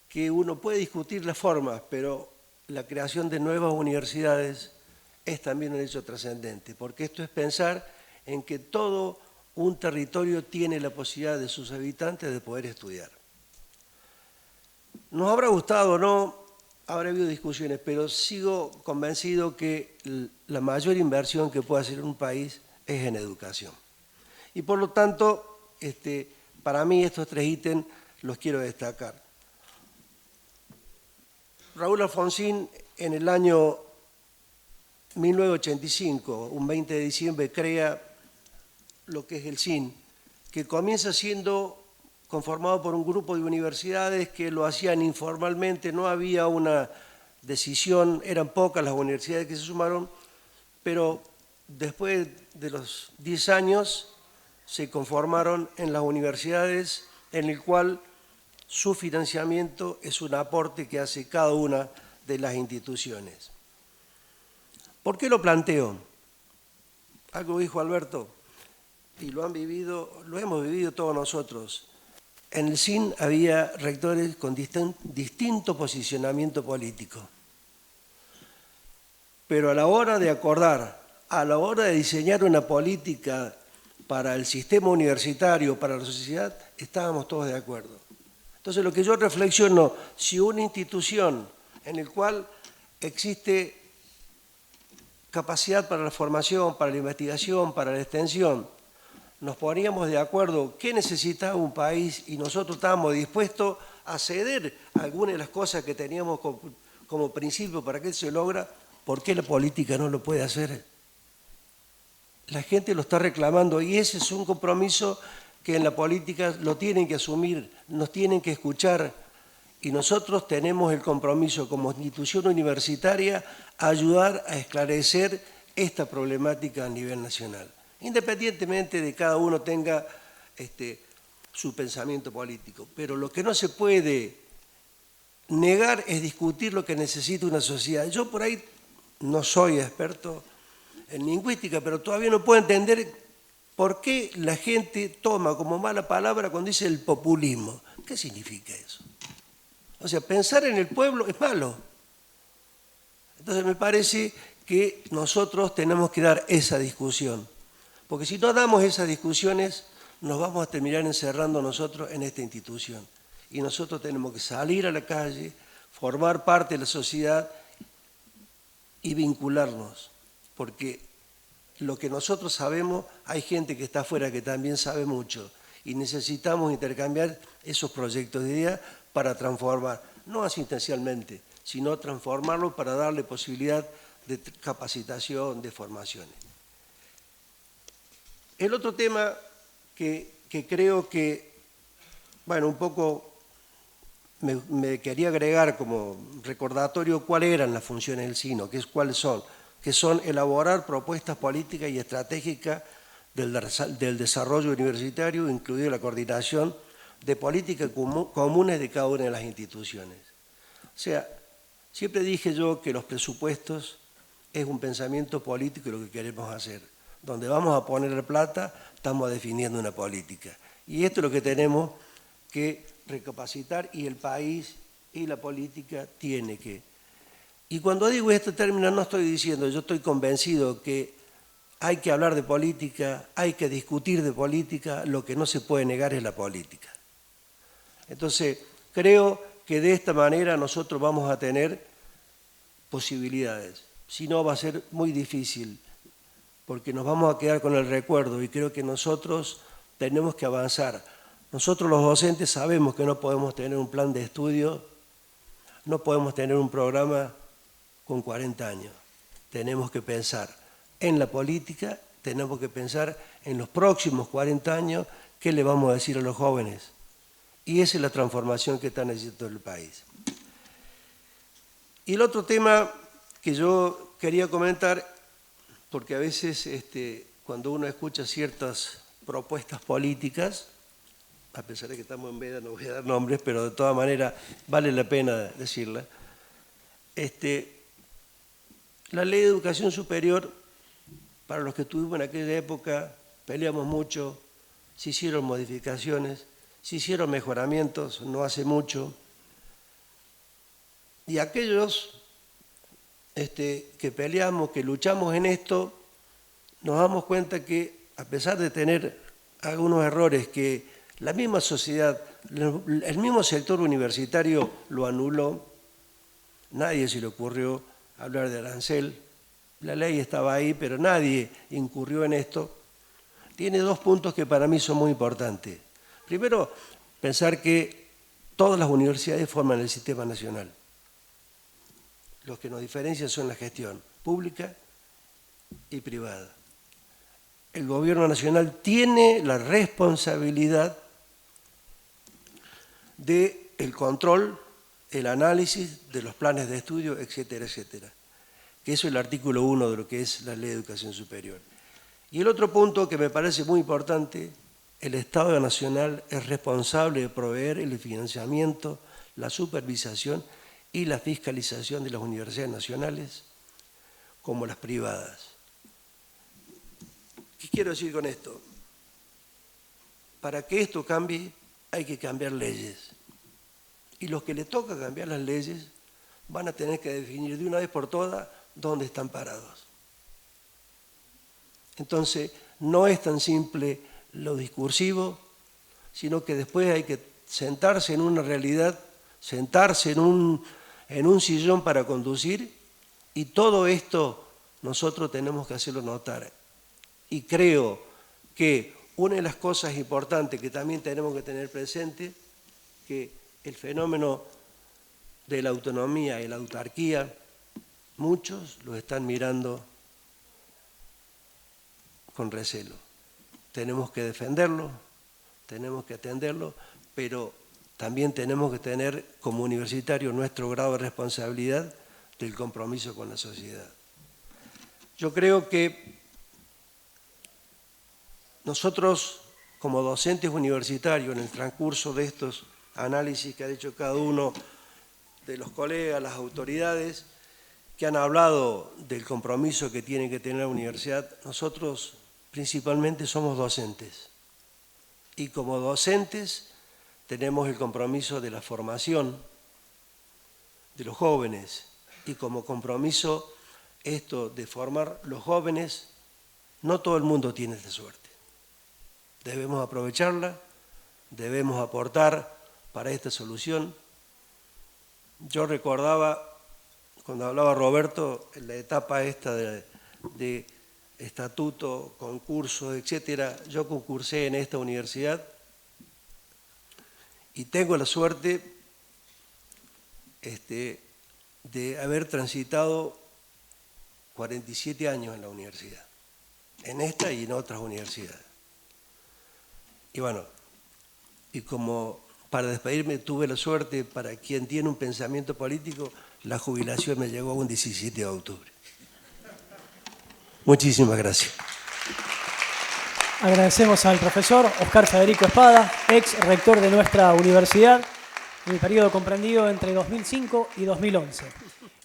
D: que uno puede discutir las formas, pero la creación de nuevas universidades es también un hecho trascendente, porque esto es pensar en que todo un territorio tiene la posibilidad de sus habitantes de poder estudiar. Nos habrá gustado o no, habrá habido discusiones, pero sigo convencido que la mayor inversión que puede hacer un país es en educación. Y por lo tanto, para mí estos 3 ítems los quiero destacar. Raúl Alfonsín, en el año 1985, un 20 de diciembre, crea lo que es el CIN, que comienza siendo conformado por un grupo de universidades que lo hacían informalmente, no había una decisión, eran pocas las universidades que se sumaron, pero después de los 10 años se conformaron en las universidades, en el cual su financiamiento es un aporte que hace cada una de las instituciones. ¿Por qué lo planteo? Algo dijo Alberto, y lo hemos vivido todos nosotros. En el CIN había rectores con distinto posicionamiento político. Pero a la hora de acordar, a la hora de diseñar una política para el sistema universitario, para la sociedad, estábamos todos de acuerdo. Entonces, lo que yo reflexiono, si una institución en la cual existe capacidad para la formación, para la investigación, para la extensión, nos poníamos de acuerdo qué necesitaba un país y nosotros estábamos dispuestos a ceder algunas de las cosas que teníamos como principio para que se logra, ¿por qué la política no lo puede hacer? La gente lo está reclamando y ese es un compromiso que en la política lo tienen que asumir, nos tienen que escuchar y nosotros tenemos el compromiso como institución universitaria a ayudar a esclarecer esta problemática a nivel nacional, independientemente de que cada uno tenga su pensamiento político. Pero lo que no se puede negar es discutir lo que necesita una sociedad. Yo por ahí no soy experto en lingüística, pero todavía no puedo entender por qué la gente toma como mala palabra cuando dice el populismo. ¿Qué significa eso? O sea, pensar en el pueblo es malo. Entonces me parece que nosotros tenemos que dar esa discusión. Porque si no damos esas discusiones, nos vamos a terminar encerrando nosotros en esta institución. Y nosotros tenemos que salir a la calle, formar parte de la sociedad y vincularnos. Porque lo que nosotros sabemos, hay gente que está afuera que también sabe mucho. Y necesitamos intercambiar esos proyectos de ideas para transformar, no asistencialmente, sino transformarlo para darle posibilidad de capacitación, de formaciones. El otro tema que creo que, bueno, un poco me quería agregar como recordatorio cuáles eran las funciones del SINO, cuáles son, que son elaborar propuestas políticas y estratégicas del desarrollo universitario, incluido la coordinación de políticas comunes de cada una de las instituciones. O sea, siempre dije yo que los presupuestos es un pensamiento político de lo que queremos hacer. Donde vamos a poner la plata, estamos definiendo una política. Y esto es lo que tenemos que recapacitar, y el país y la política tiene que. Y cuando digo este término no estoy diciendo, yo estoy convencido que hay que hablar de política, hay que discutir de política, lo que no se puede negar es la política. Entonces, creo que de esta manera nosotros vamos a tener posibilidades. Si no, va a ser muy difícil, porque nos vamos a quedar con el recuerdo, y creo que nosotros tenemos que avanzar. Nosotros los docentes sabemos que no podemos tener un plan de estudio, no podemos tener un programa con 40 años. Tenemos que pensar en la política, tenemos que pensar en los próximos 40 años, qué le vamos a decir a los jóvenes. Y esa es la transformación que está necesitando el país. Y el otro tema que yo quería comentar, porque a veces cuando uno escucha ciertas propuestas políticas, a pesar de que estamos en veda, no voy a dar nombres, pero de todas maneras vale la pena decirla. La ley de educación superior, para los que estuvimos en aquella época, peleamos mucho, se hicieron modificaciones, se hicieron mejoramientos, no hace mucho. Y aquellos que peleamos, que luchamos en esto, nos damos cuenta que, a pesar de tener algunos errores que la misma sociedad, el mismo sector universitario lo anuló, nadie se le ocurrió hablar de arancel, la ley estaba ahí, pero nadie incurrió en esto. Tiene dos puntos que para mí son muy importantes. Primero, pensar que todas las universidades forman el sistema nacional. Los que nos diferencian son la gestión pública y privada. El gobierno nacional tiene la responsabilidad del control, el análisis de los planes de estudio, etcétera, etcétera. Que eso es el artículo 1 de lo que es la Ley de Educación Superior. Y el otro punto que me parece muy importante, el Estado Nacional es responsable de proveer el financiamiento, la supervisación y la fiscalización de las universidades nacionales como las privadas. ¿Qué quiero decir con esto? Para que esto cambie hay que cambiar leyes. Y los que les toca cambiar las leyes van a tener que definir de una vez por todas dónde están parados. Entonces, no es tan simple lo discursivo, sino que después hay que sentarse en una realidad, sentarse en un sillón para conducir, y todo esto nosotros tenemos que hacerlo notar. Y creo que una de las cosas importantes que también tenemos que tener presente, que el fenómeno de la autonomía y la autarquía, muchos lo están mirando con recelo. Tenemos que defenderlo, tenemos que atenderlo, pero también tenemos que tener como universitarios nuestro grado de responsabilidad del compromiso con la sociedad. Yo creo que nosotros, como docentes universitarios, en el transcurso de estos análisis que ha hecho cada uno de los colegas, las autoridades, que han hablado del compromiso que tiene que tener la universidad, nosotros principalmente somos docentes. Y como docentes tenemos el compromiso de la formación de los jóvenes. Y como compromiso esto de formar los jóvenes, no todo el mundo tiene esta suerte. Debemos aprovecharla, debemos aportar para esta solución. Yo recordaba, cuando hablaba Roberto, en la etapa esta de estatuto, concurso, etcétera, yo concursé en esta universidad y tengo la suerte de haber transitado 47 años en la universidad, en esta y en otras universidades. Y bueno, y como para despedirme, tuve la suerte, para quien tiene un pensamiento político, la jubilación me llegó un 17 de octubre. Muchísimas gracias.
A: Agradecemos al profesor Oscar Federico Espada, ex rector de nuestra universidad, en el periodo comprendido entre 2005 y 2011.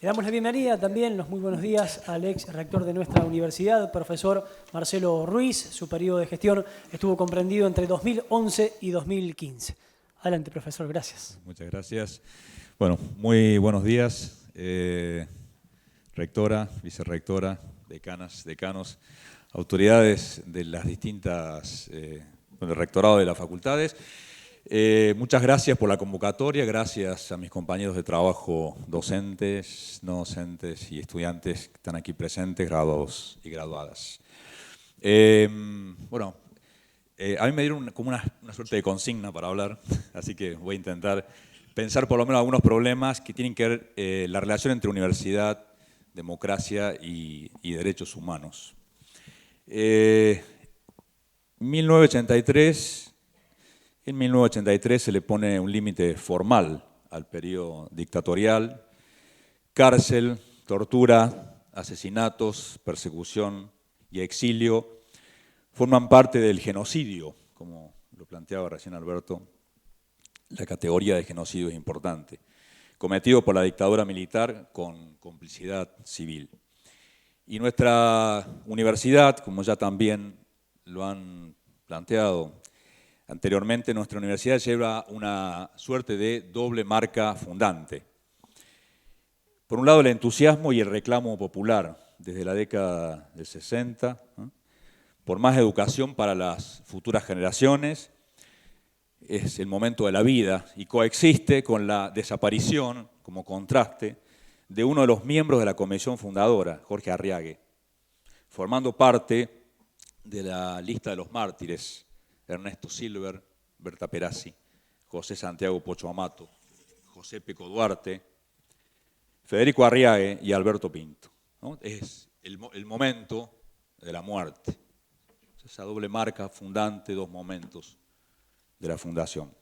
A: Le damos la bienvenida también, los muy buenos días, al ex rector de nuestra universidad, profesor Marcelo Ruiz. Su periodo de gestión estuvo comprendido entre 2011 y 2015. Adelante, profesor, gracias.
E: Muchas gracias. Bueno, muy buenos días, rectora, vicerrectora, decanas, decanos, autoridades de las distintas, del rectorado de las facultades. Muchas gracias por la convocatoria, gracias a mis compañeros de trabajo docentes, no docentes y estudiantes que están aquí presentes, graduados y graduadas. Bueno, a mí me dieron como una suerte de consigna para hablar, así que voy a intentar pensar por lo menos algunos problemas que tienen que ver la relación entre universidad, democracia y derechos humanos. 1983 se le pone un límite formal al periodo dictatorial, cárcel, tortura, asesinatos, persecución y exilio forman parte del genocidio, como lo planteaba recién Alberto. La categoría de genocidio es importante, cometido por la dictadura militar con complicidad civil. Y nuestra universidad, como ya también lo han planteado anteriormente, nuestra universidad lleva una suerte de doble marca fundante. Por un lado, el entusiasmo y el reclamo popular desde la década del 60, ¿no?, por más educación para las futuras generaciones. Es el momento de la vida y coexiste con la desaparición, como contraste, de uno de los miembros de la comisión fundadora, Jorge Arriague, formando parte de la lista de los mártires, Ernesto Silver, Berta Perazzi, José Santiago Pocho Amato, José Peco Duarte, Federico Arriague y Alberto Pinto, ¿no? Es el momento de la muerte. Esa doble marca fundante, dos momentos de la fundación.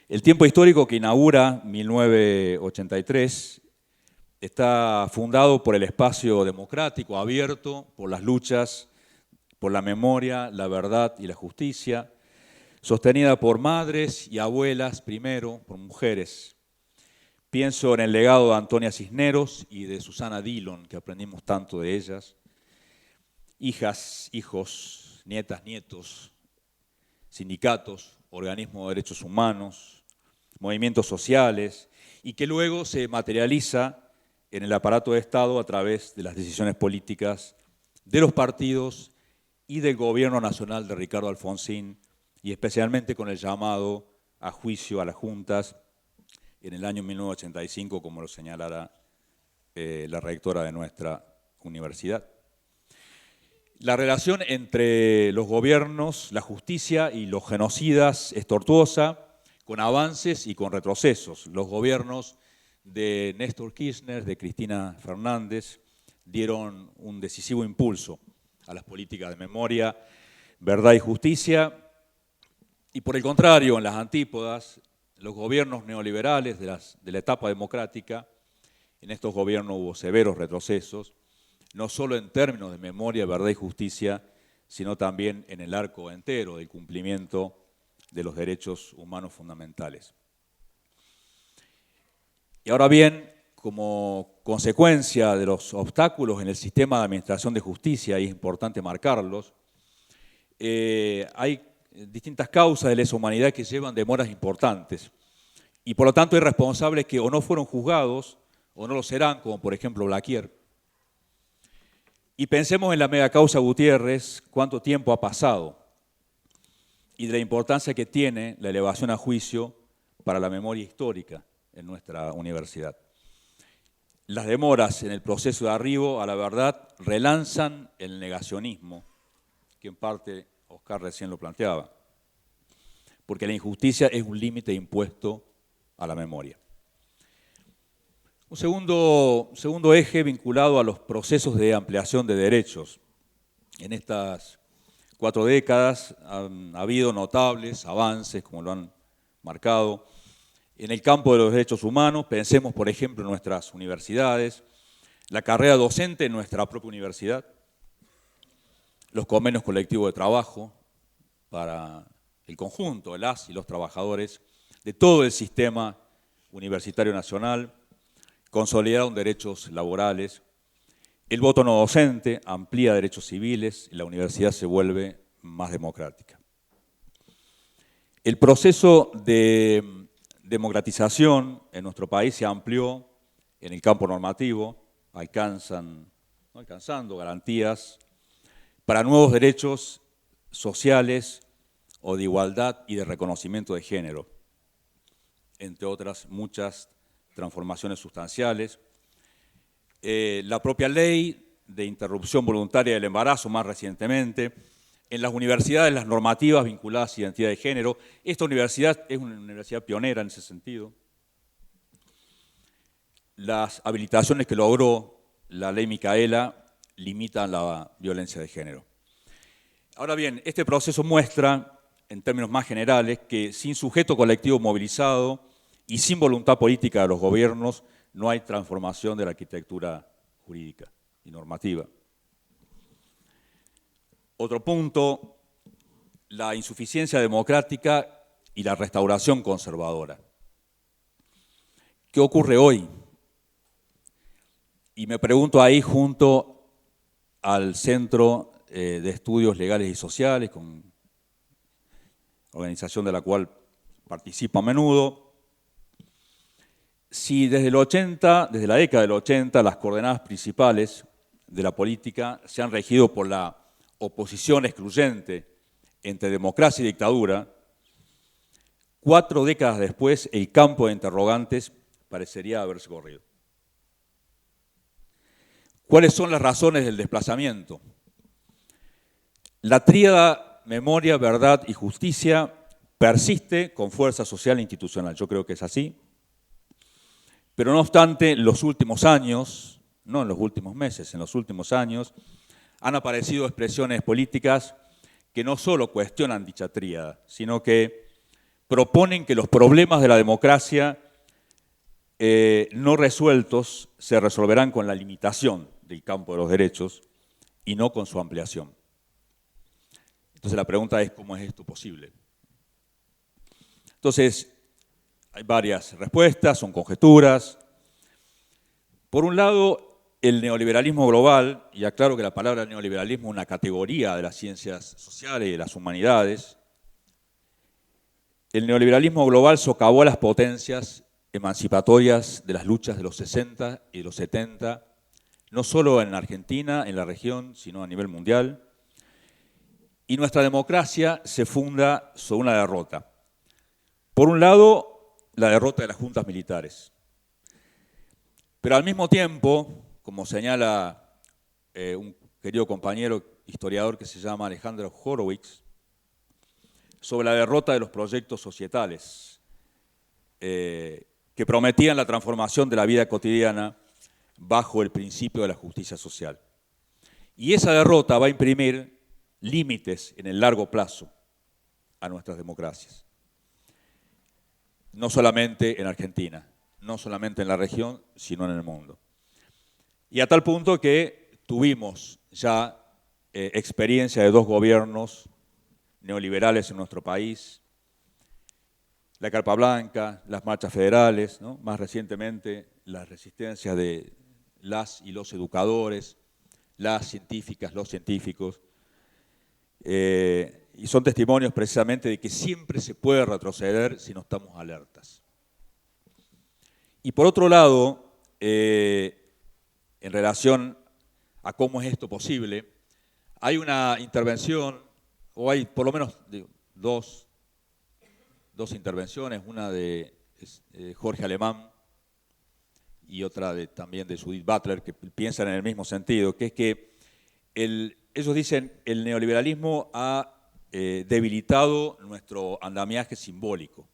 E: El tiempo histórico que inaugura 1983 está fundado por el espacio democrático abierto, por las luchas, por la memoria, la verdad y la justicia, sostenida por madres y abuelas primero, por mujeres. Pienso en el legado de Antonia Cisneros y de Susana Dillon, que aprendimos tanto de ellas. Hijas, hijos, nietas, nietos, sindicatos, organismos de derechos humanos, movimientos sociales, y que luego se materializa en el aparato de Estado a través de las decisiones políticas de los partidos y del gobierno nacional de Ricardo Alfonsín, y especialmente con el llamado a juicio a las juntas en el año 1985, como lo señalará la rectora de nuestra universidad. La relación entre los gobiernos, la justicia y los genocidas es tortuosa, con avances y con retrocesos. Los gobiernos de Néstor Kirchner, de Cristina Fernández, dieron un decisivo impulso a las políticas de memoria, verdad y justicia, y por el contrario, en las antípodas, los gobiernos neoliberales de la etapa democrática, en estos gobiernos hubo severos retrocesos, no solo en términos de memoria, verdad y justicia, sino también en el arco entero del cumplimiento de los derechos humanos fundamentales. Y ahora bien, como consecuencia de los obstáculos en el sistema de administración de justicia, y es importante marcarlos, hay distintas causas de lesa humanidad que llevan demoras importantes. Y por lo tanto hay responsables que o no fueron juzgados o no lo serán, como por ejemplo Blaquier. Y pensemos en la megacausa Gutiérrez, cuánto tiempo ha pasado y de la importancia que tiene la elevación a juicio para la memoria histórica en nuestra universidad. Las demoras en el proceso de arribo a la verdad relanzan el negacionismo, que en parte Oscar recién lo planteaba, porque la injusticia es un límite impuesto a la memoria. Un segundo eje vinculado a los procesos de ampliación de derechos. En estas 4 décadas han habido notables avances, como lo han marcado. En el campo de los derechos humanos, pensemos, por ejemplo, en nuestras universidades, la carrera docente en nuestra propia universidad, los convenios colectivos de trabajo para el conjunto de las y los trabajadores de todo el sistema universitario nacional, consolidado en derechos laborales. El voto no docente amplía derechos civiles y la universidad se vuelve más democrática. El proceso de democratización en nuestro país se amplió en el campo normativo, alcanzando garantías para nuevos derechos sociales o de igualdad y de reconocimiento de género, entre otras muchas transformaciones sustanciales. La propia ley de interrupción voluntaria del embarazo, más recientemente, en las universidades las normativas vinculadas a identidad de género. Esta universidad es una universidad pionera en ese sentido. Las habilitaciones que logró la ley Micaela limitan la violencia de género. Ahora bien, este proceso muestra, en términos más generales, que sin sujeto colectivo movilizado y sin voluntad política de los gobiernos no hay transformación de la arquitectura jurídica y normativa. Otro punto, la insuficiencia democrática y la restauración conservadora. ¿Qué ocurre hoy? Y me pregunto ahí junto al Centro de Estudios Legales y Sociales, con organización de la cual participo a menudo, si desde la década del 80, las coordenadas principales de la política se han regido por la oposición excluyente entre democracia y dictadura, 4 décadas después el campo de interrogantes parecería haberse corrido. ¿Cuáles son las razones del desplazamiento? La tríada memoria, verdad y justicia persiste con fuerza social e institucional. Yo creo que es así. Pero no obstante, en los últimos años, no en los últimos meses, en los últimos años, han aparecido expresiones políticas que no solo cuestionan dicha tríada, sino que proponen que los problemas de la democracia no resueltos se resolverán con la limitación del campo de los derechos y no con su ampliación. Entonces la pregunta es, ¿cómo es esto posible? Entonces, hay varias respuestas, son conjeturas. Por un lado, el neoliberalismo global, y aclaro que la palabra neoliberalismo es una categoría de las ciencias sociales y de las humanidades. El neoliberalismo global socavó las potencias emancipatorias de las luchas de los 60 y de los 70, no solo en Argentina, en la región, sino a nivel mundial. Y nuestra democracia se funda sobre una derrota. Por un lado, la derrota de las juntas militares. Pero al mismo tiempo, como señala un querido compañero historiador que se llama Alejandro Horowitz, sobre la derrota de los proyectos societales que prometían la transformación de la vida cotidiana bajo el principio de la justicia social. Y esa derrota va a imprimir límites en el largo plazo a nuestras democracias. No solamente en Argentina, no solamente en la región, sino en el mundo. Y a tal punto que tuvimos ya experiencia de 2 gobiernos neoliberales en nuestro país, la Carpa Blanca, las marchas federales, ¿no? Más recientemente las resistencias de las y los educadores, las científicas, los científicos, y son testimonios precisamente de que siempre se puede retroceder si no estamos alertas. Y por otro lado, en relación a cómo es esto posible, hay una intervención, o hay por lo menos dos intervenciones, una de Jorge Alemán y otra también de Judith Butler, que piensan en el mismo sentido, que es que ellos dicen el neoliberalismo ha debilitado nuestro andamiaje simbólico.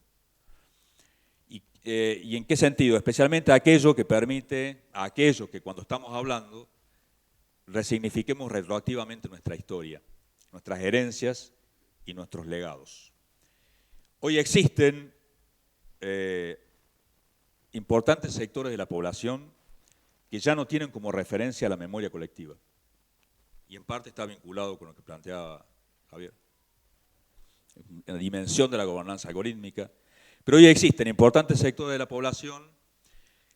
E: ¿Y en qué sentido? Especialmente aquello que permite a aquello que cuando estamos hablando resignifiquemos retroactivamente nuestra historia, nuestras herencias y nuestros legados. Hoy existen importantes sectores de la población que ya no tienen como referencia la memoria colectiva. Y en parte está vinculado con lo que planteaba Javier, en la dimensión de la gobernanza algorítmica. Pero hoy existen importantes sectores de la población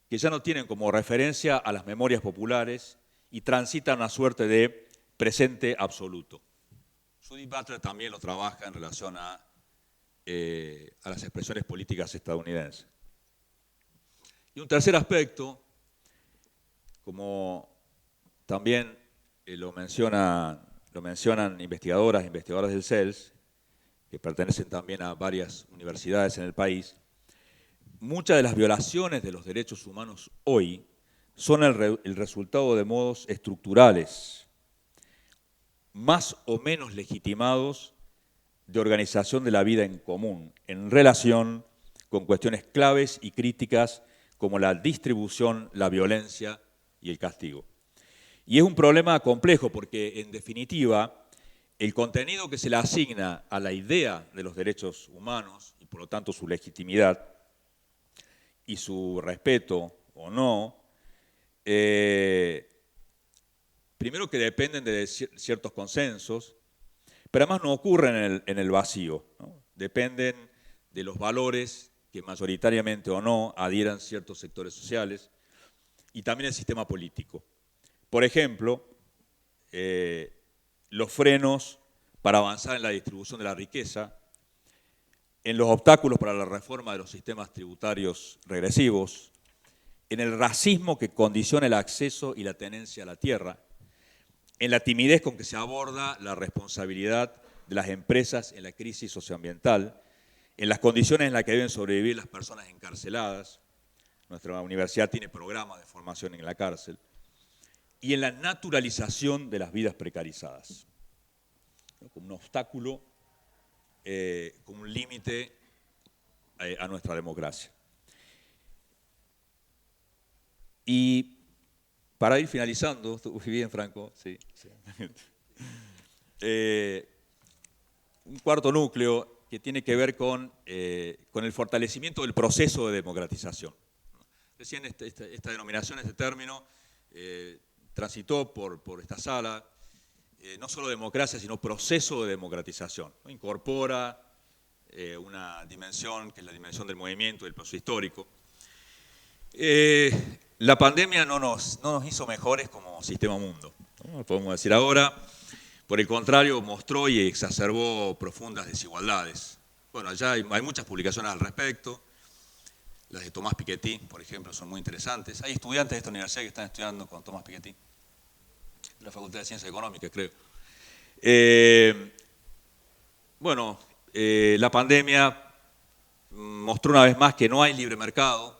E: que ya no tienen como referencia a las memorias populares y transitan una suerte de presente absoluto. Judith Butler también lo trabaja en relación a las expresiones políticas estadounidenses. Y un tercer aspecto, como también lo mencionan investigadoras e investigadores del CELS, que pertenecen también a varias universidades en el país, muchas de las violaciones de los derechos humanos hoy son el resultado de modos estructurales, más o menos legitimados, de organización de la vida en común, en relación con cuestiones claves y críticas como la distribución, la violencia y el castigo. Y es un problema complejo porque, en definitiva, el contenido que se le asigna a la idea de los derechos humanos, y por lo tanto su legitimidad y su respeto o no, primero que dependen de ciertos consensos, pero además no ocurren en el vacío, ¿no? Dependen de los valores que mayoritariamente o no adhieran ciertos sectores sociales y también el sistema político. Por ejemplo, los frenos para avanzar en la distribución de la riqueza, en los obstáculos para la reforma de los sistemas tributarios regresivos, en el racismo que condiciona el acceso y la tenencia a la tierra, en la timidez con que se aborda la responsabilidad de las empresas en la crisis socioambiental, en las condiciones en las que deben sobrevivir las personas encarceladas. Nuestra universidad tiene programas de formación en la cárcel. Y en la naturalización de las vidas precarizadas, ¿no? Como un obstáculo, como un límite a nuestra democracia. Y para ir finalizando, muy bien, Franco, sí. Un cuarto núcleo que tiene que ver con el fortalecimiento del proceso de democratización. Recién esta denominación, este término, transitó por esta sala, no solo democracia, sino proceso de democratización, ¿no? Incorpora una dimensión que es la dimensión del movimiento, del proceso histórico. La pandemia no nos hizo mejores como sistema mundo, ¿no? Lo podemos decir ahora. Por el contrario, mostró y exacerbó profundas desigualdades. Bueno, allá hay muchas publicaciones al respecto. Las de Tomás Piketty, por ejemplo, son muy interesantes. Hay estudiantes de esta universidad que están estudiando con Tomás Piketty, de la Facultad de Ciencias Económicas, creo. La pandemia mostró una vez más que no hay libre mercado,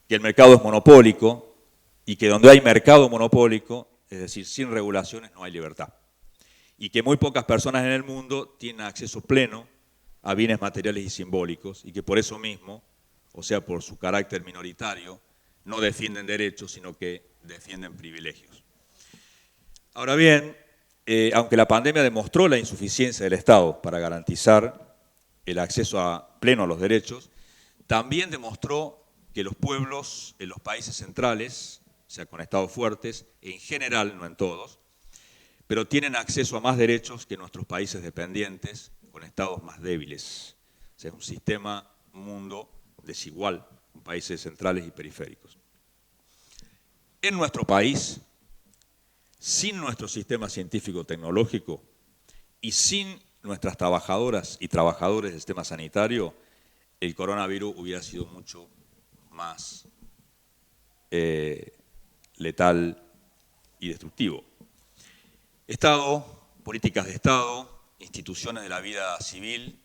E: que el mercado es monopólico y que donde hay mercado monopólico, es decir, sin regulaciones, no hay libertad. Y que muy pocas personas en el mundo tienen acceso pleno a bienes materiales y simbólicos y que por eso mismo, o sea, por su carácter minoritario, no defienden derechos, sino que defienden privilegios. Ahora bien, aunque la pandemia demostró la insuficiencia del Estado para garantizar el acceso pleno a los derechos, también demostró que los pueblos en los países centrales, o sea, con estados fuertes, en general, no en todos, pero tienen acceso a más derechos que nuestros países dependientes, con estados más débiles. O sea, es un sistema, un mundo desigual, con países centrales y periféricos. En nuestro país, sin nuestro sistema científico-tecnológico y sin nuestras trabajadoras y trabajadores del sistema sanitario, el coronavirus hubiera sido mucho más letal y destructivo. Estado, políticas de Estado, instituciones de la vida civil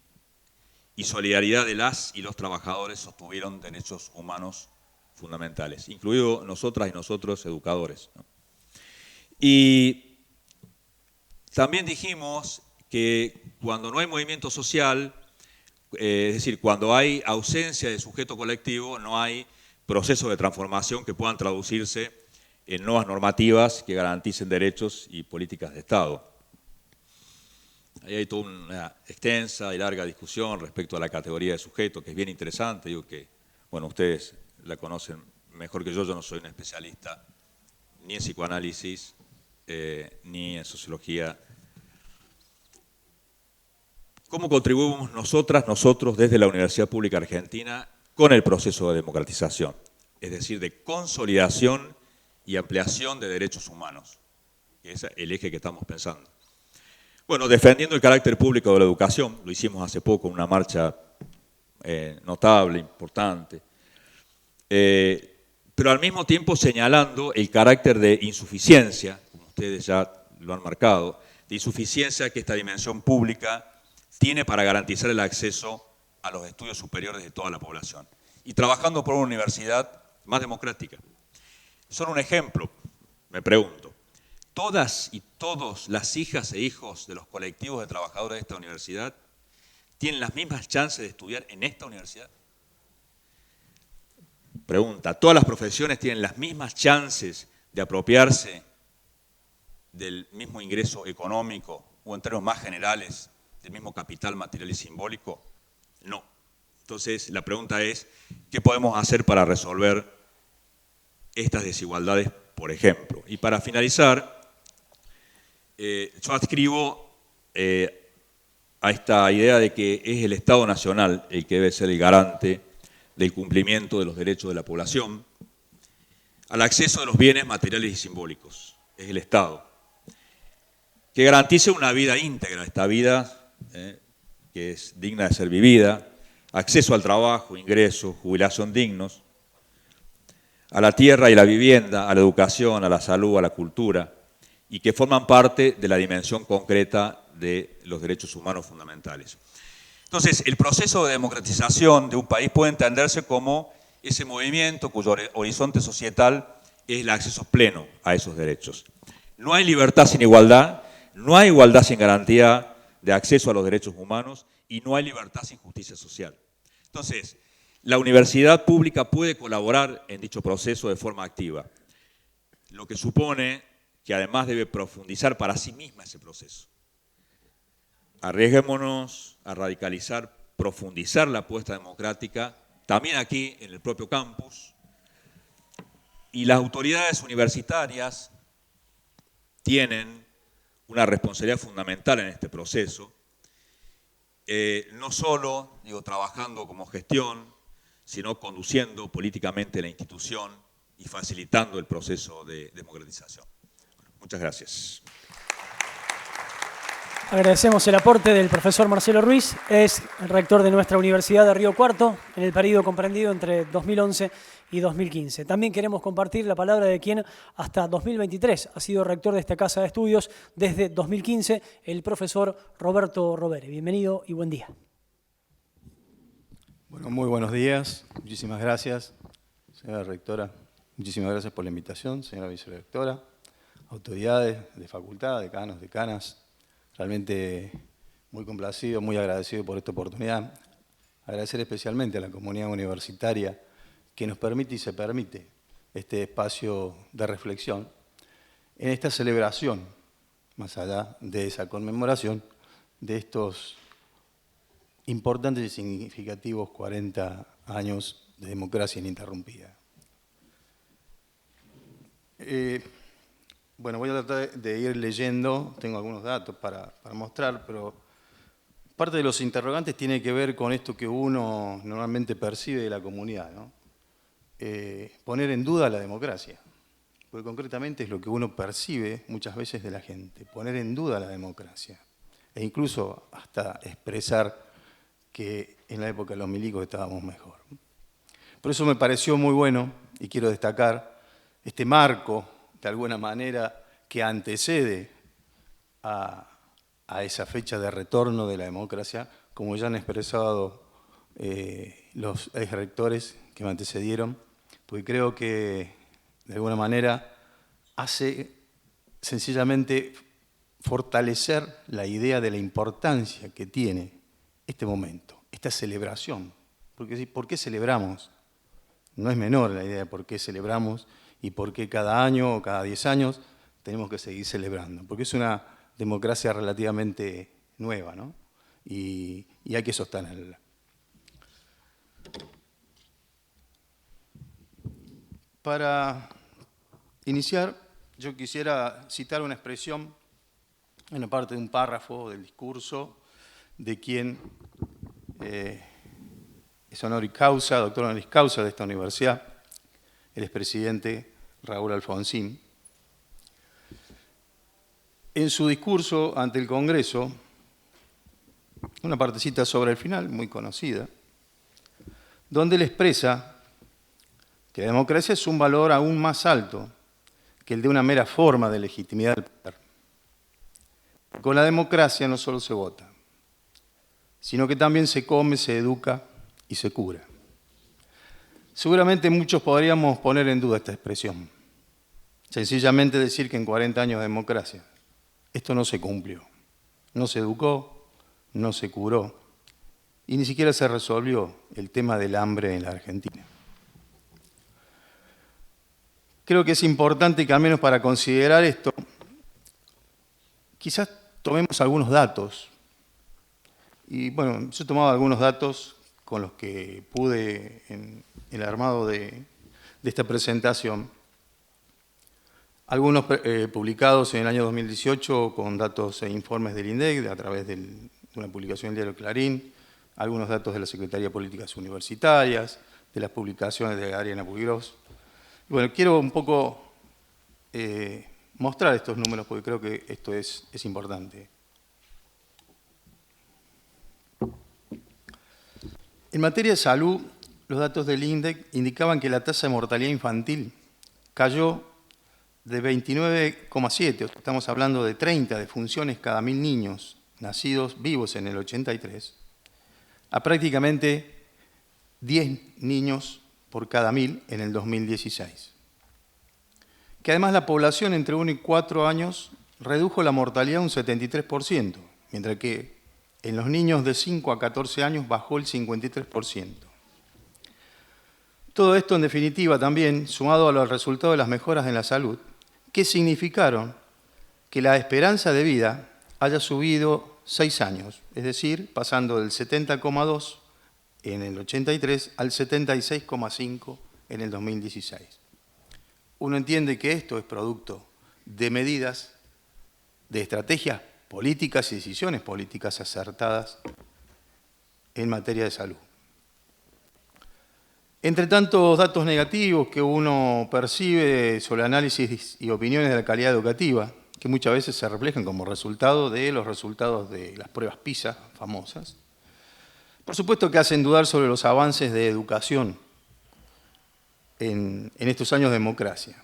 E: y solidaridad de las y los trabajadores sostuvieron derechos humanos fundamentales, incluidos nosotras y nosotros educadores, ¿no? Y también dijimos que cuando no hay movimiento social, es decir, cuando hay ausencia de sujeto colectivo, no hay procesos de transformación que puedan traducirse en nuevas normativas que garanticen derechos y políticas de Estado. Ahí hay toda una extensa y larga discusión respecto a la categoría de sujeto, que es bien interesante. Digo que, bueno, ustedes la conocen mejor que yo no soy un especialista ni en psicoanálisis, ni en sociología. ¿Cómo contribuimos nosotros, desde la Universidad Pública Argentina, con el proceso de democratización? Es decir, de consolidación y ampliación de derechos humanos, que es el eje que estamos pensando. Bueno, defendiendo el carácter público de la educación, lo hicimos hace poco, una marcha notable, importante, pero al mismo tiempo señalando el carácter de insuficiencia, como ustedes ya lo han marcado, de insuficiencia que esta dimensión pública tiene para garantizar el acceso a los estudios superiores de toda la población. Y trabajando por una universidad más democrática. Solo un ejemplo, me pregunto. ¿Todas y todos las hijas e hijos de los colectivos de trabajadores de esta universidad tienen las mismas chances de estudiar en esta universidad? Pregunta, ¿todas las profesiones tienen las mismas chances de apropiarse del mismo ingreso económico o en términos más generales del mismo capital material y simbólico? No. Entonces, la pregunta es, ¿qué podemos hacer para resolver estas desigualdades, por ejemplo? Y para finalizar, yo adscribo a esta idea de que es el Estado Nacional el que debe ser el garante del cumplimiento de los derechos de la población, al acceso de los bienes materiales y simbólicos. Es el Estado. Que garantice una vida íntegra, esta vida que es digna de ser vivida, acceso al trabajo, ingresos, jubilación dignos, a la tierra y la vivienda, a la educación, a la salud, a la cultura, y que forman parte de la dimensión concreta de los derechos humanos fundamentales. Entonces, el proceso de democratización de un país puede entenderse como ese movimiento cuyo horizonte societal es el acceso pleno a esos derechos. No hay libertad sin igualdad, no hay igualdad sin garantía de acceso a los derechos humanos y no hay libertad sin justicia social. Entonces, la universidad pública puede colaborar en dicho proceso de forma activa, lo que supone que además debe profundizar para sí misma ese proceso. Arriesguémonos a radicalizar, profundizar la apuesta democrática, también aquí en el propio campus, y las autoridades universitarias tienen una responsabilidad fundamental en este proceso, no solo trabajando como gestión, sino conduciendo políticamente la institución y facilitando el proceso de democratización. Muchas gracias.
A: Agradecemos el aporte del profesor Marcelo Ruiz, es el rector de nuestra Universidad de Río Cuarto en el periodo comprendido entre 2011 y 2015. También queremos compartir la palabra de quien hasta 2023 ha sido rector de esta casa de estudios desde 2015, el profesor Roberto Rovere. Bienvenido y buen día.
F: Bueno, muy buenos días. Muchísimas gracias, señora rectora. Muchísimas gracias por la invitación, señora vicerrectora, autoridades de facultad, decanos, decanas. Realmente muy complacido, muy agradecido por esta oportunidad. Agradecer especialmente a la comunidad universitaria que nos permite y se permite este espacio de reflexión en esta celebración, más allá de esa conmemoración, de estos importantes y significativos 40 años de democracia ininterrumpida. Bueno, voy a tratar de ir leyendo, tengo algunos datos para mostrar, pero parte de los interrogantes tiene que ver con esto que uno normalmente percibe de la comunidad, ¿no? Poner en duda la democracia, porque concretamente es lo que uno percibe muchas veces de la gente, poner en duda la democracia, e incluso hasta expresar que en la época de los milicos estábamos mejor. Por eso me pareció muy bueno, y quiero destacar, este marco, de alguna manera, que antecede a esa fecha de retorno de la democracia, como ya han expresado los exrectores que me antecedieron, porque creo que, de alguna manera, hace sencillamente fortalecer la idea de la importancia que tiene este momento, esta celebración. Porque ¿por qué celebramos? No es menor la idea de por qué celebramos y por qué cada año o cada 10 años tenemos que seguir celebrando. Porque es una democracia relativamente nueva, ¿no? Y hay que sostenerla. Para iniciar, yo quisiera citar una expresión en una parte de un párrafo del discurso de quien es honoris causa, doctor honoris causa de esta universidad, el expresidente Raúl Alfonsín. En su discurso ante el Congreso, una partecita sobre el final, muy conocida, donde él expresa que la democracia es un valor aún más alto que el de una mera forma de legitimidad del poder. Con la democracia no solo se vota, sino que también se come, se educa y se cura. Seguramente muchos podríamos poner en duda esta expresión. Sencillamente decir que en 40 años de democracia esto no se cumplió. No se educó, no se curó y ni siquiera se resolvió el tema del hambre en la Argentina. Creo que es importante que al menos para considerar esto, quizás tomemos algunos datos. Y bueno, yo he tomado algunos datos con los que pude en el armado de esta presentación. Algunos publicados en el año 2018 con datos e informes del INDEC a través de una publicación del diario Clarín, algunos datos de la Secretaría de Políticas Universitarias, de las publicaciones de Ariana Puigros. Bueno, quiero un poco mostrar estos números porque creo que esto es importante. En materia de salud, los datos del INDEC indicaban que la tasa de mortalidad infantil cayó de 29,7, estamos hablando de 30 defunciones cada 1000 niños nacidos vivos en el 83, a prácticamente 10 niños por cada 1000 en el 2016. Que además la población entre 1 y 4 años redujo la mortalidad un 73%, mientras que en los niños de 5 a 14 años bajó el 53%. Todo esto, en definitiva, también, sumado a los resultados de las mejoras en la salud, que significaron que la esperanza de vida haya subido 6 años, es decir, pasando del 70,2 en el 83 al 76,5 en el 2016. Uno entiende que esto es producto de medidas, de estrategias políticas y decisiones políticas acertadas en materia de salud. Entre tantos datos negativos que uno percibe sobre análisis y opiniones de la calidad educativa, que muchas veces se reflejan como resultado de los resultados de las pruebas PISA famosas, por supuesto que hacen dudar sobre los avances de educación en estos años de democracia.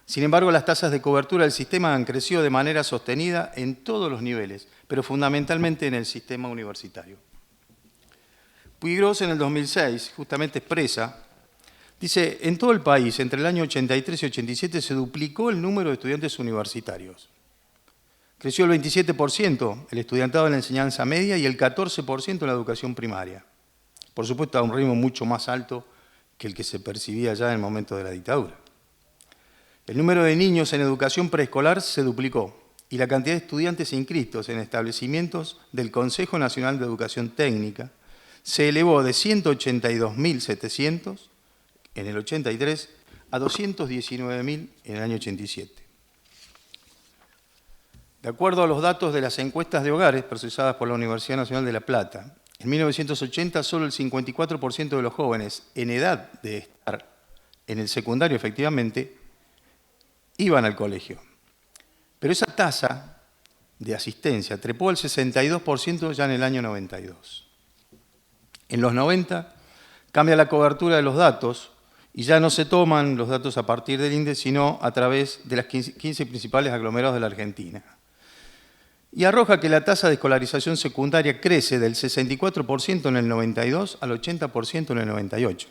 F: Sin embargo, las tasas de cobertura del sistema han crecido de manera sostenida en todos los niveles, pero fundamentalmente en el sistema universitario. Puigros en el 2006 justamente expresa, dice, en todo el país, entre el año 83 y 87, se duplicó el número de estudiantes universitarios. Creció el 27% el estudiantado en la enseñanza media y el 14% en la educación primaria. Por supuesto, a un ritmo mucho más alto que el que se percibía ya en el momento de la dictadura. El número de niños en educación preescolar se duplicó y la cantidad de estudiantes inscritos en establecimientos del Consejo Nacional de Educación Técnica se elevó de 182.700 en el 83 a 219.000 en el año 87. De acuerdo a los datos de las encuestas de hogares procesadas por la Universidad Nacional de La Plata, en 1980 solo el 54% de los jóvenes en edad de estar en el secundario efectivamente iban al colegio. Pero esa tasa de asistencia trepó al 62% ya en el año 92. En los 90 cambia la cobertura de los datos y ya no se toman los datos a partir del índice, sino a través de las 15 principales aglomerados de la Argentina. Y arroja que la tasa de escolarización secundaria crece del 64% en el 92 al 80% en el 98.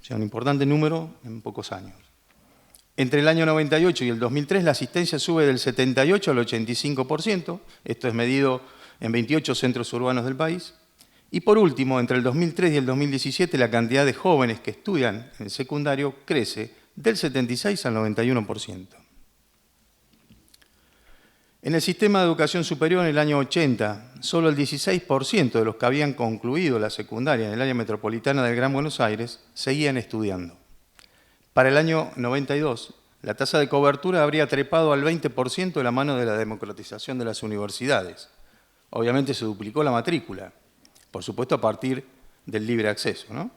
F: O sea, un importante número en pocos años. Entre el año 98 y el 2003 la asistencia sube del 78 al 85%, esto es medido en 28 centros urbanos del país. Y por último, entre el 2003 y el 2017 la cantidad de jóvenes que estudian en el secundario crece del 76 al 91%. En el sistema de educación superior en el año 80, solo el 16% de los que habían concluido la secundaria en el área metropolitana del Gran Buenos Aires seguían estudiando. Para el año 92, la tasa de cobertura habría trepado al 20% de la mano de la democratización de las universidades. Obviamente se duplicó la matrícula, por supuesto a partir del libre acceso, ¿no?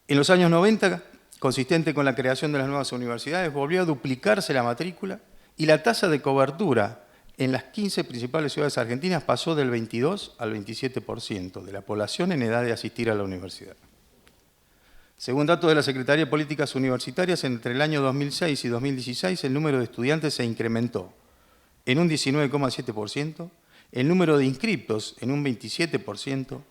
F: En los años 90, consistente con la creación de las nuevas universidades, volvió a duplicarse la matrícula y la tasa de cobertura en las 15 principales ciudades argentinas pasó del 22 al 27% de la población en edad de asistir a la universidad. Según datos de la Secretaría de Políticas Universitarias, entre el año 2006 y 2016 el número de estudiantes se incrementó en un 19,7%, el número de inscriptos en un 27%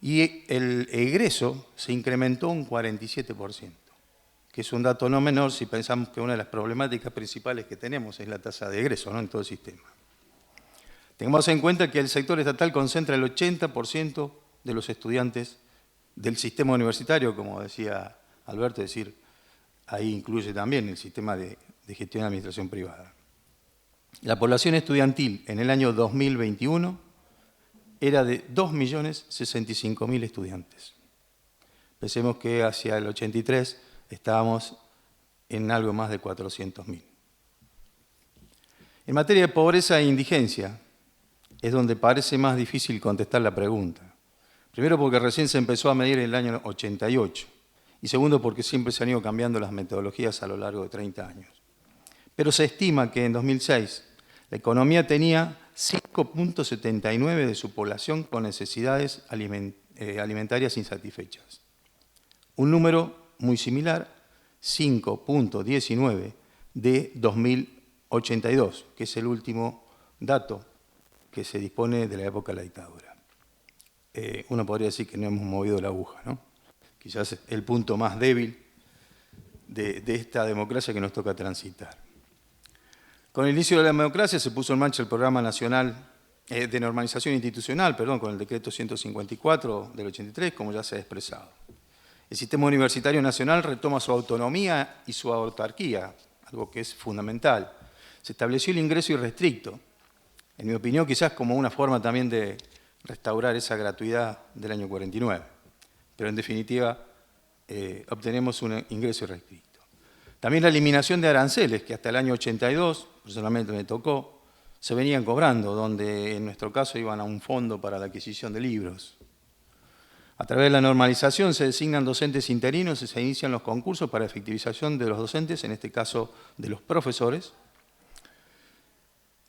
F: y el egreso se incrementó un 47%, que es un dato no menor si pensamos que una de las problemáticas principales que tenemos es la tasa de egreso, ¿no?, en todo el sistema. Tengamos en cuenta que el sector estatal concentra el 80% de los estudiantes del sistema universitario, como decía Alberto, es decir, ahí incluye también el sistema de gestión de administración privada. La población estudiantil en el año 2021 era de 2.065.000 estudiantes. Pensemos que hacia el 83 estábamos en algo más de 400.000. En materia de pobreza e indigencia, es donde parece más difícil contestar la pregunta. Primero porque recién se empezó a medir en el año 88 y segundo porque siempre se han ido cambiando las metodologías a lo largo de 30 años. Pero se estima que en 2006 la economía tenía 5,79 de su población con necesidades alimentarias insatisfechas. Un número muy similar, 5,19 de 2082, que es el último dato que se dispone de la época de la dictadura. Uno podría decir que no hemos movido la aguja, ¿no? Quizás el punto más débil de esta democracia que nos toca transitar. Con el inicio de la democracia se puso en marcha el Programa Nacional de Normalización Institucional, con el Decreto 154 del 83, como ya se ha expresado. El sistema universitario nacional retoma su autonomía y su autarquía, algo que es fundamental. Se estableció el ingreso irrestricto, en mi opinión quizás como una forma también de restaurar esa gratuidad del año 49, pero en definitiva obtenemos un ingreso irrestricto. También la eliminación de aranceles, que hasta el año 82, personalmente me tocó, se venían cobrando, donde en nuestro caso iban a un fondo para la adquisición de libros. A través de la normalización se designan docentes interinos y se inician los concursos para efectivización de los docentes, en este caso de los profesores,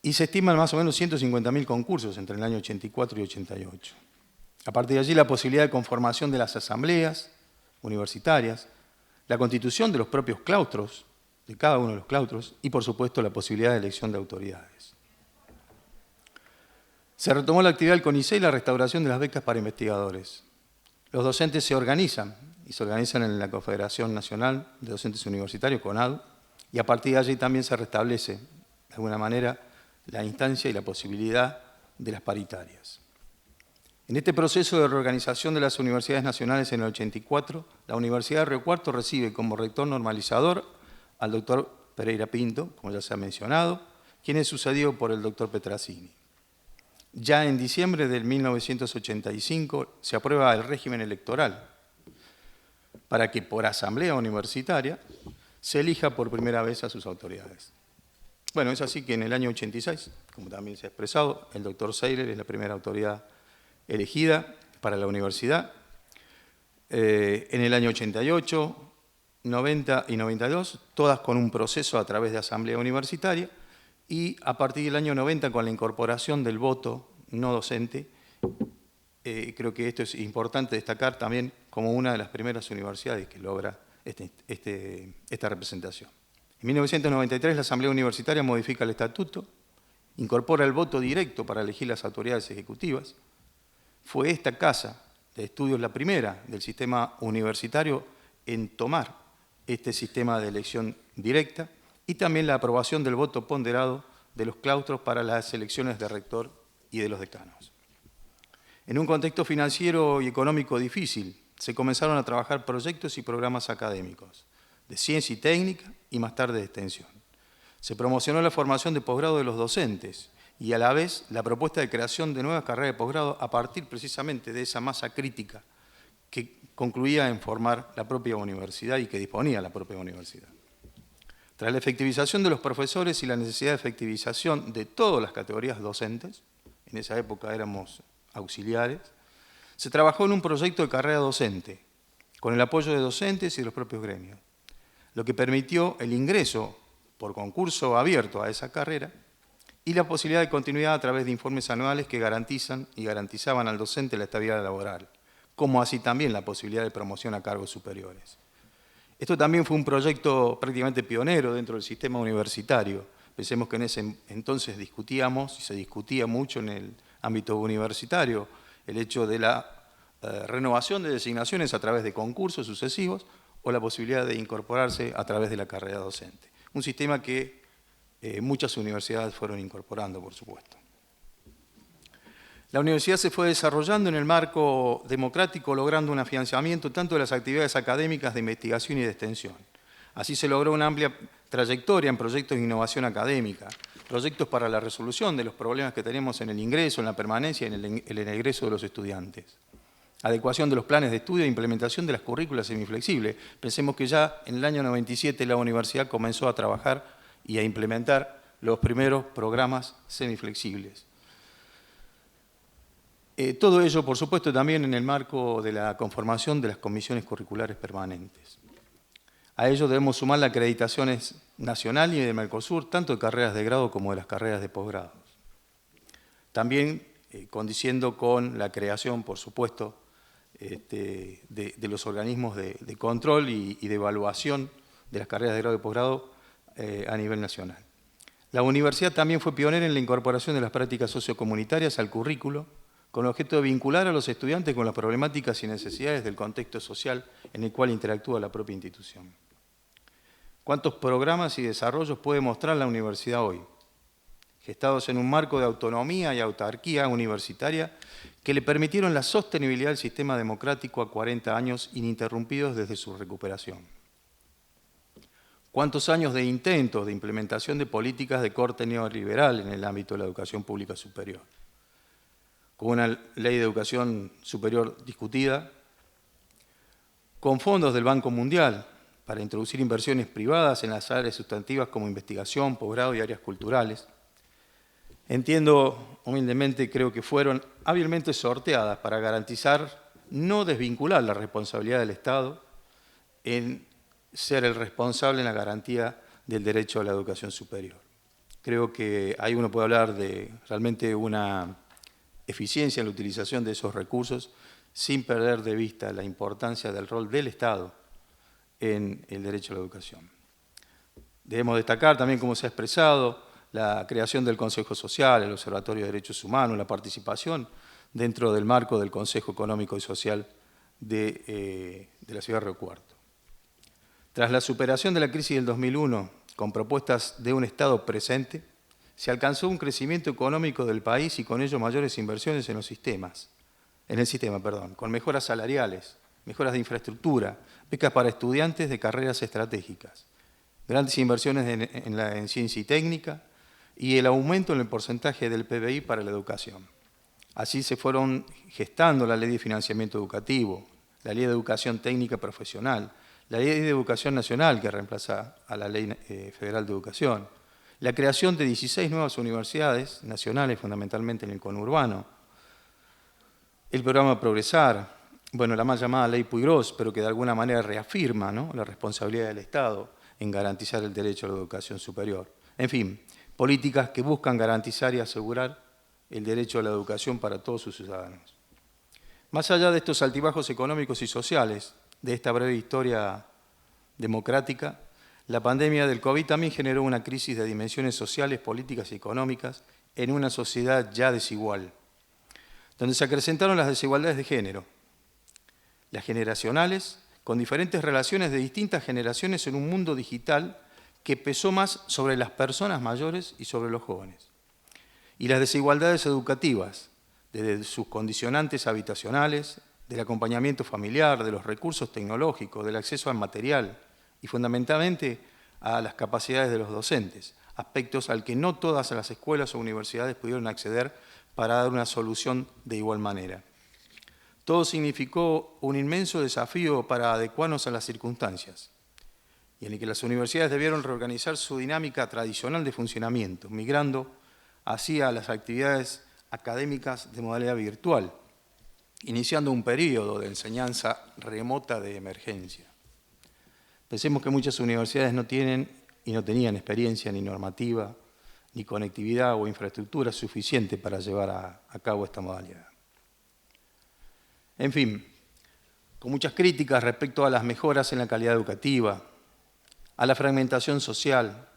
F: y se estiman más o menos 150.000 concursos entre el año 84 y 88. A partir de allí, la posibilidad de conformación de las asambleas universitarias, la constitución de los propios claustros, de cada uno de los claustros, y por supuesto la posibilidad de elección de autoridades. Se retomó la actividad del CONICET y la restauración de las becas para investigadores. Los docentes se organizan, y se organizan en la Confederación Nacional de Docentes Universitarios, CONADU, y a partir de allí también se restablece, de alguna manera, la instancia y la posibilidad de las paritarias. En este proceso de reorganización de las universidades nacionales en el 84, la Universidad de Río Cuarto recibe como rector normalizador al doctor Pereira Pinto, como ya se ha mencionado, quien es sucedido por el doctor Petrasini. Ya en diciembre de 1985 se aprueba el régimen electoral para que por asamblea universitaria se elija por primera vez a sus autoridades. Bueno, es así que en el año 86, como también se ha expresado, el doctor Seiler es la primera autoridad elegida para la universidad. En el año 88, 90 y 92, todas con un proceso a través de asamblea universitaria, y a partir del año 90 con la incorporación del voto no docente. Creo que esto es importante destacar también como una de las primeras universidades que logra esta representación. En 1993 la Asamblea Universitaria modifica el estatuto, incorpora el voto directo para elegir las autoridades ejecutivas. Fue esta casa de estudios la primera del sistema universitario en tomar este sistema de elección directa y también la aprobación del voto ponderado de los claustros para las elecciones de rector y de los decanos. En un contexto financiero y económico difícil, se comenzaron a trabajar proyectos y programas académicos de ciencia y técnica y más tarde de extensión. Se promocionó la formación de posgrado de los docentes y a la vez la propuesta de creación de nuevas carreras de posgrado a partir precisamente de esa masa crítica que concluía en formar la propia universidad y que disponía la propia universidad. Tras la efectivización de los profesores y la necesidad de efectivización de todas las categorías docentes, en esa época éramos auxiliares, se trabajó en un proyecto de carrera docente, con el apoyo de docentes y de los propios gremios, lo que permitió el ingreso por concurso abierto a esa carrera y la posibilidad de continuidad a través de informes anuales que garantizan y garantizaban al docente la estabilidad laboral, como así también la posibilidad de promoción a cargos superiores. Esto también fue un proyecto prácticamente pionero dentro del sistema universitario. Pensemos que en ese entonces discutíamos, y se discutía mucho en el ámbito universitario, el hecho de la renovación de designaciones a través de concursos sucesivos o la posibilidad de incorporarse a través de la carrera docente. Un sistema que muchas universidades fueron incorporando, por supuesto. La universidad se fue desarrollando en el marco democrático, logrando un afianzamiento tanto de las actividades académicas de investigación y de extensión. Así se logró una amplia trayectoria en proyectos de innovación académica, proyectos para la resolución de los problemas que tenemos en el ingreso, en la permanencia y en el egreso de los estudiantes. Adecuación de los planes de estudio e implementación de las currículas semiflexibles. Pensemos que ya en el año 97 la universidad comenzó a trabajar y a implementar los primeros programas semiflexibles. Todo ello, por supuesto, también en el marco de la conformación de las comisiones curriculares permanentes. A ello debemos sumar las acreditaciones nacional y de Mercosur, tanto de carreras de grado como de las carreras de posgrado. También condiciendo con la creación, por supuesto, de los organismos de control y de evaluación de las carreras de grado y posgrado a nivel nacional. La universidad también fue pionera en la incorporación de las prácticas sociocomunitarias al currículo, con el objeto de vincular a los estudiantes con las problemáticas y necesidades del contexto social en el cual interactúa la propia institución. ¿Cuántos programas y desarrollos puede mostrar la universidad hoy? Gestados en un marco de autonomía y autarquía universitaria que le permitieron la sostenibilidad del sistema democrático a 40 años ininterrumpidos desde su recuperación. ¿Cuántos años de intentos de implementación de políticas de corte neoliberal en el ámbito de la educación pública superior? Con una ley de educación superior discutida, con fondos del Banco Mundial para introducir inversiones privadas en las áreas sustantivas como investigación, posgrado y áreas culturales. Entiendo, humildemente, creo que fueron hábilmente sorteadas para garantizar no desvincular la responsabilidad del Estado en ser el responsable en la garantía del derecho a la educación superior. Creo que ahí uno puede hablar de realmente una eficiencia en la utilización de esos recursos sin perder de vista la importancia del rol del Estado en el derecho a la educación. Debemos destacar también, como se ha expresado, la creación del Consejo Social, el Observatorio de Derechos Humanos, la participación dentro del marco del Consejo Económico y Social de la Ciudad de Río Cuarto. Tras la superación de la crisis del 2001, con propuestas de un Estado presente, se alcanzó un crecimiento económico del país y con ello mayores inversiones en el sistema, con mejoras salariales, mejoras de infraestructura, becas para estudiantes de carreras estratégicas, grandes inversiones en ciencia y técnica y el aumento en el porcentaje del PBI para la educación. Así se fueron gestando la Ley de Financiamiento Educativo, la Ley de Educación Técnica Profesional, la Ley de Educación Nacional que reemplaza a la Ley Federal de Educación, la creación de 16 nuevas universidades nacionales, fundamentalmente en el conurbano, el programa Progresar, bueno, la mal llamada Ley Puigros, pero que de alguna manera reafirma, ¿no?, la responsabilidad del Estado en garantizar el derecho a la educación superior. En fin, políticas que buscan garantizar y asegurar el derecho a la educación para todos sus ciudadanos. Más allá de estos altibajos económicos y sociales, de esta breve historia democrática, la pandemia del COVID también generó una crisis de dimensiones sociales, políticas y económicas en una sociedad ya desigual, donde se acrecentaron las desigualdades de género, las generacionales, con diferentes relaciones de distintas generaciones en un mundo digital que pesó más sobre las personas mayores y sobre los jóvenes, y las desigualdades educativas, desde sus condicionantes habitacionales, del acompañamiento familiar, de los recursos tecnológicos, del acceso al material, y fundamentalmente a las capacidades de los docentes, aspectos al que no todas las escuelas o universidades pudieron acceder para dar una solución de igual manera. Todo significó un inmenso desafío para adecuarnos a las circunstancias, y en el que las universidades debieron reorganizar su dinámica tradicional de funcionamiento, migrando así a las actividades académicas de modalidad virtual, iniciando un periodo de enseñanza remota de emergencia. Pensemos que muchas universidades no tienen y no tenían experiencia ni normativa, ni conectividad o infraestructura suficiente para llevar a cabo esta modalidad. En fin, con muchas críticas respecto a las mejoras en la calidad educativa, a la fragmentación social,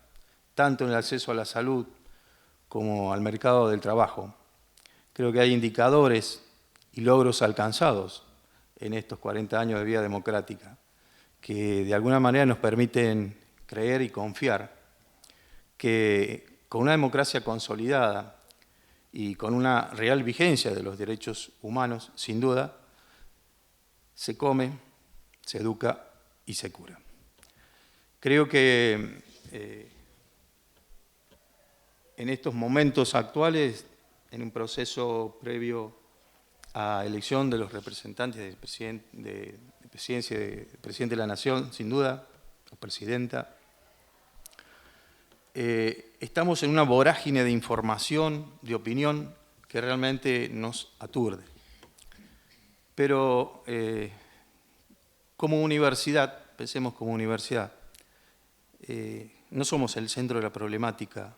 F: tanto en el acceso a la salud como al mercado del trabajo. Creo que hay indicadores y logros alcanzados en estos 40 años de vida democrática que de alguna manera nos permiten creer y confiar que con una democracia consolidada y con una real vigencia de los derechos humanos, sin duda, se come, se educa y se cura. Creo que en estos momentos actuales, en un proceso previo a elección de los representantes del presidente de la Nación, sin duda, o presidenta, estamos en una vorágine de información, de opinión, que realmente nos aturde. Pero como universidad, pensemos como universidad, no somos el centro de la problemática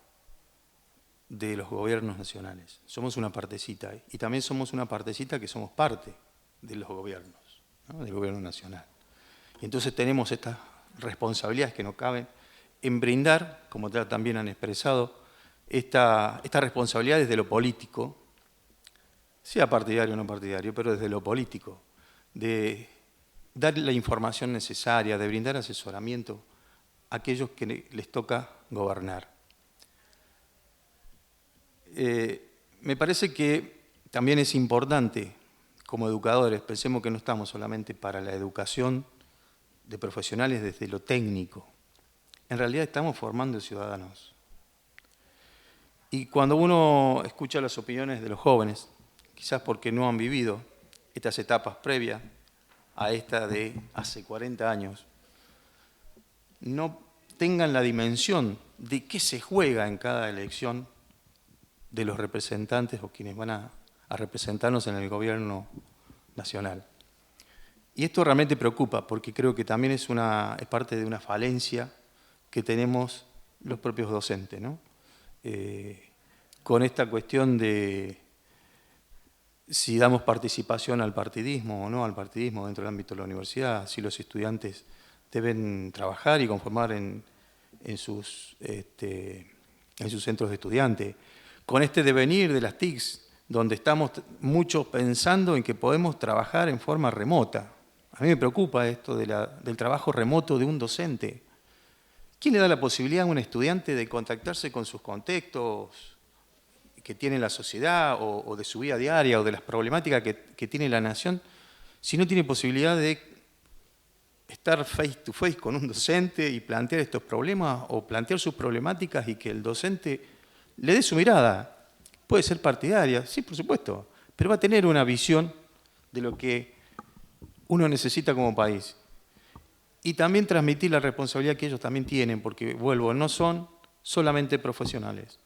F: de los gobiernos nacionales. Somos una partecita, y también somos una partecita que somos parte de los gobiernos, ¿no? Del gobierno nacional. Y entonces tenemos estas responsabilidades que nos caben en brindar, como también han expresado, esta responsabilidad desde lo político, sea partidario o no partidario, pero desde lo político, de dar la información necesaria, de brindar asesoramiento a aquellos que les toca gobernar. Me parece que también es importante, como educadores, pensemos que no estamos solamente para la educación de profesionales desde lo técnico. En realidad estamos formando ciudadanos. Y cuando uno escucha las opiniones de los jóvenes, quizás porque no han vivido estas etapas previas a esta de hace 40 años, no tengan la dimensión de qué se juega en cada elección de los representantes o quienes van a representarnos en el gobierno nacional. Y esto realmente preocupa, porque creo que también es parte de una falencia que tenemos los propios docentes, ¿no? Con esta cuestión de si damos participación al partidismo o no al partidismo dentro del ámbito de la universidad, si los estudiantes deben trabajar y conformar en sus centros de estudiantes, con este devenir de las TICs, donde estamos muchos pensando en que podemos trabajar en forma remota. A mí me preocupa esto del trabajo remoto de un docente. ¿Quién le da la posibilidad a un estudiante de contactarse con sus contextos que tiene la sociedad o de su vida diaria o de las problemáticas que tiene la nación, si no tiene posibilidad de estar face to face con un docente y plantear estos problemas o plantear sus problemáticas y que el docente le dé su mirada? Puede ser partidaria, sí, por supuesto, pero va a tener una visión de lo que uno necesita como país. Y también transmitir la responsabilidad que ellos también tienen, porque, vuelvo, no son solamente profesionales,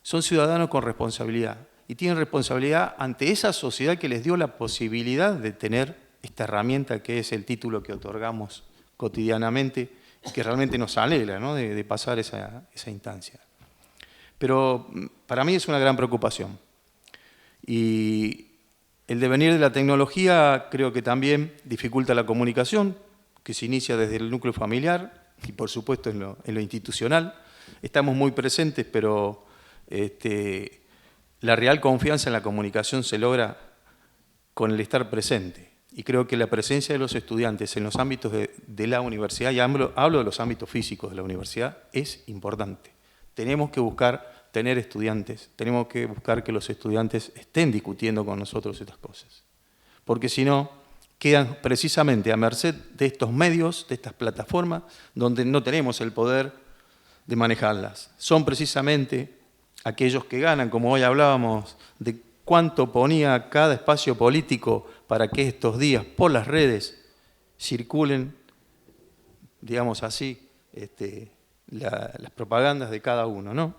F: son ciudadanos con responsabilidad y tienen responsabilidad ante esa sociedad que les dio la posibilidad de tener esta herramienta que es el título que otorgamos cotidianamente y que realmente nos alegra, ¿no?, de pasar esa instancia. Pero para mí es una gran preocupación. Y el devenir de la tecnología creo que también dificulta la comunicación, que se inicia desde el núcleo familiar y por supuesto en lo institucional. Estamos muy presentes, pero la real confianza en la comunicación se logra con el estar presente. Y creo que la presencia de los estudiantes en los ámbitos de la universidad, y hablo de los ámbitos físicos de la universidad, es importante. Tenemos que buscar tener estudiantes, tenemos que buscar que los estudiantes estén discutiendo con nosotros estas cosas. Porque si no, quedan precisamente a merced de estos medios, de estas plataformas, donde no tenemos el poder de manejarlas. Son precisamente aquellos que ganan, como hoy hablábamos, de cuánto ponía cada espacio político para que estos días por las redes circulen, digamos así, las propagandas de cada uno, ¿no?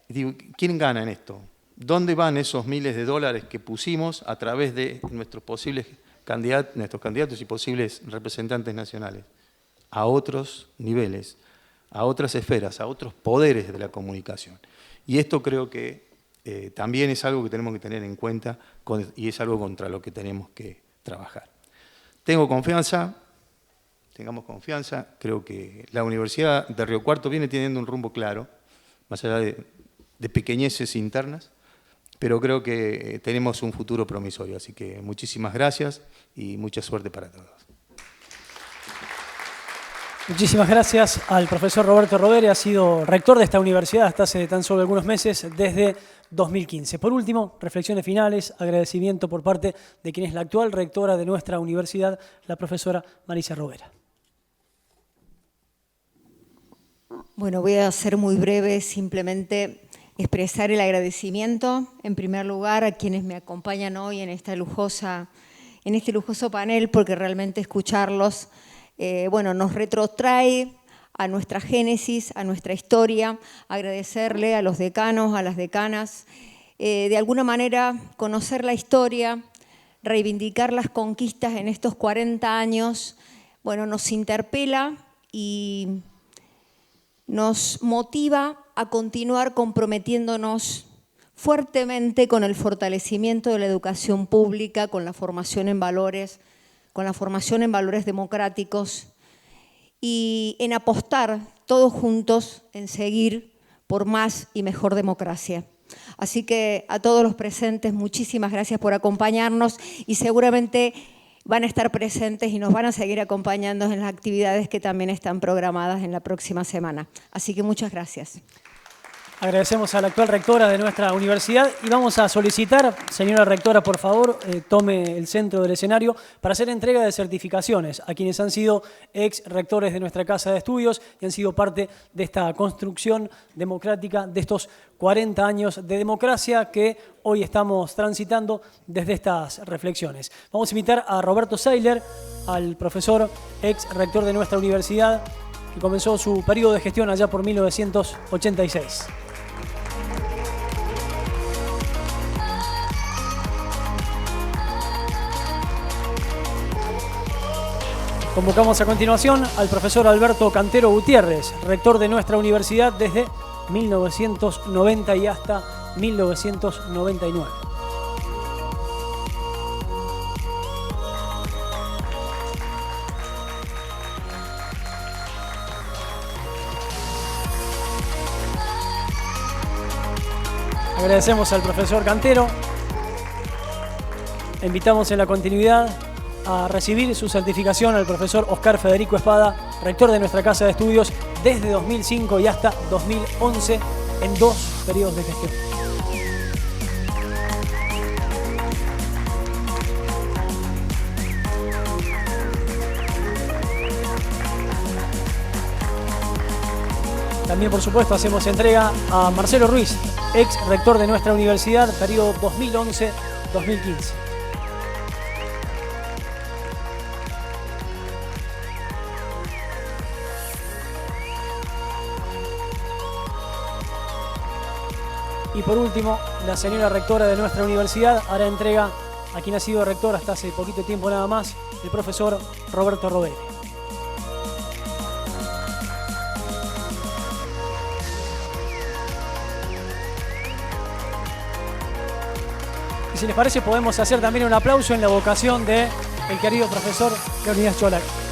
F: Y digo, ¿quién gana en esto? ¿Dónde van esos miles de dólares que pusimos a través de nuestros candidatos y posibles representantes nacionales? A otros niveles, a otras esferas, a otros poderes de la comunicación. Y esto creo que también es algo que tenemos que tener en cuenta y es algo contra lo que tenemos que trabajar. Tengo confianza, tengamos confianza, creo que la Universidad de Río Cuarto viene teniendo un rumbo claro, más allá de pequeñeces internas, pero creo que tenemos un futuro promisorio. Así que muchísimas gracias y mucha suerte para todos.
A: Muchísimas gracias al profesor Roberto Rovere, ha sido rector de esta universidad hasta hace tan solo algunos meses, desde 2015. Por último, reflexiones finales, agradecimiento por parte de quien es la actual rectora de nuestra universidad, la profesora Marisa Rovera.
G: Bueno, voy a ser muy breve, simplemente expresar el agradecimiento, en primer lugar, a quienes me acompañan hoy en este lujoso panel, porque realmente escucharlos nos retrotrae a nuestra génesis, a nuestra historia, agradecerle a los decanos, a las decanas, de alguna manera conocer la historia, reivindicar las conquistas en estos 40 años, nos interpela y nos motiva a continuar comprometiéndonos fuertemente con el fortalecimiento de la educación pública, con la formación en valores, democráticos y en apostar todos juntos en seguir por más y mejor democracia. Así que a todos los presentes, muchísimas gracias por acompañarnos y seguramente van a estar presentes y nos van a seguir acompañando en las actividades que también están programadas en la próxima semana. Así que muchas gracias.
A: Agradecemos a la actual rectora de nuestra universidad y vamos a solicitar, señora rectora, por favor, tome el centro del escenario para hacer entrega de certificaciones a quienes han sido ex rectores de nuestra casa de estudios y han sido parte de esta construcción democrática de estos 40 años de democracia que hoy estamos transitando desde estas reflexiones. Vamos a invitar a Roberto Seiler, al profesor ex rector de nuestra universidad, que comenzó su periodo de gestión allá por 1986. Convocamos a continuación al profesor Alberto Cantero Gutiérrez, rector de nuestra universidad desde 1990 y hasta 1999. Agradecemos al profesor Cantero. Invitamos en la continuidad a recibir su certificación al profesor Oscar Federico Espada, rector de nuestra casa de estudios desde 2005 y hasta 2011 en 2 periodos de gestión. También, por supuesto, hacemos entrega a Marcelo Ruiz, ex rector de nuestra universidad, periodo 2011-2015. Y por último, la señora rectora de nuestra universidad hará entrega a quien ha sido rector hasta hace poquito tiempo nada más, el profesor Roberto Rovere. Y si les parece, podemos hacer también un aplauso en la vocación del querido profesor Leonidas Cholac.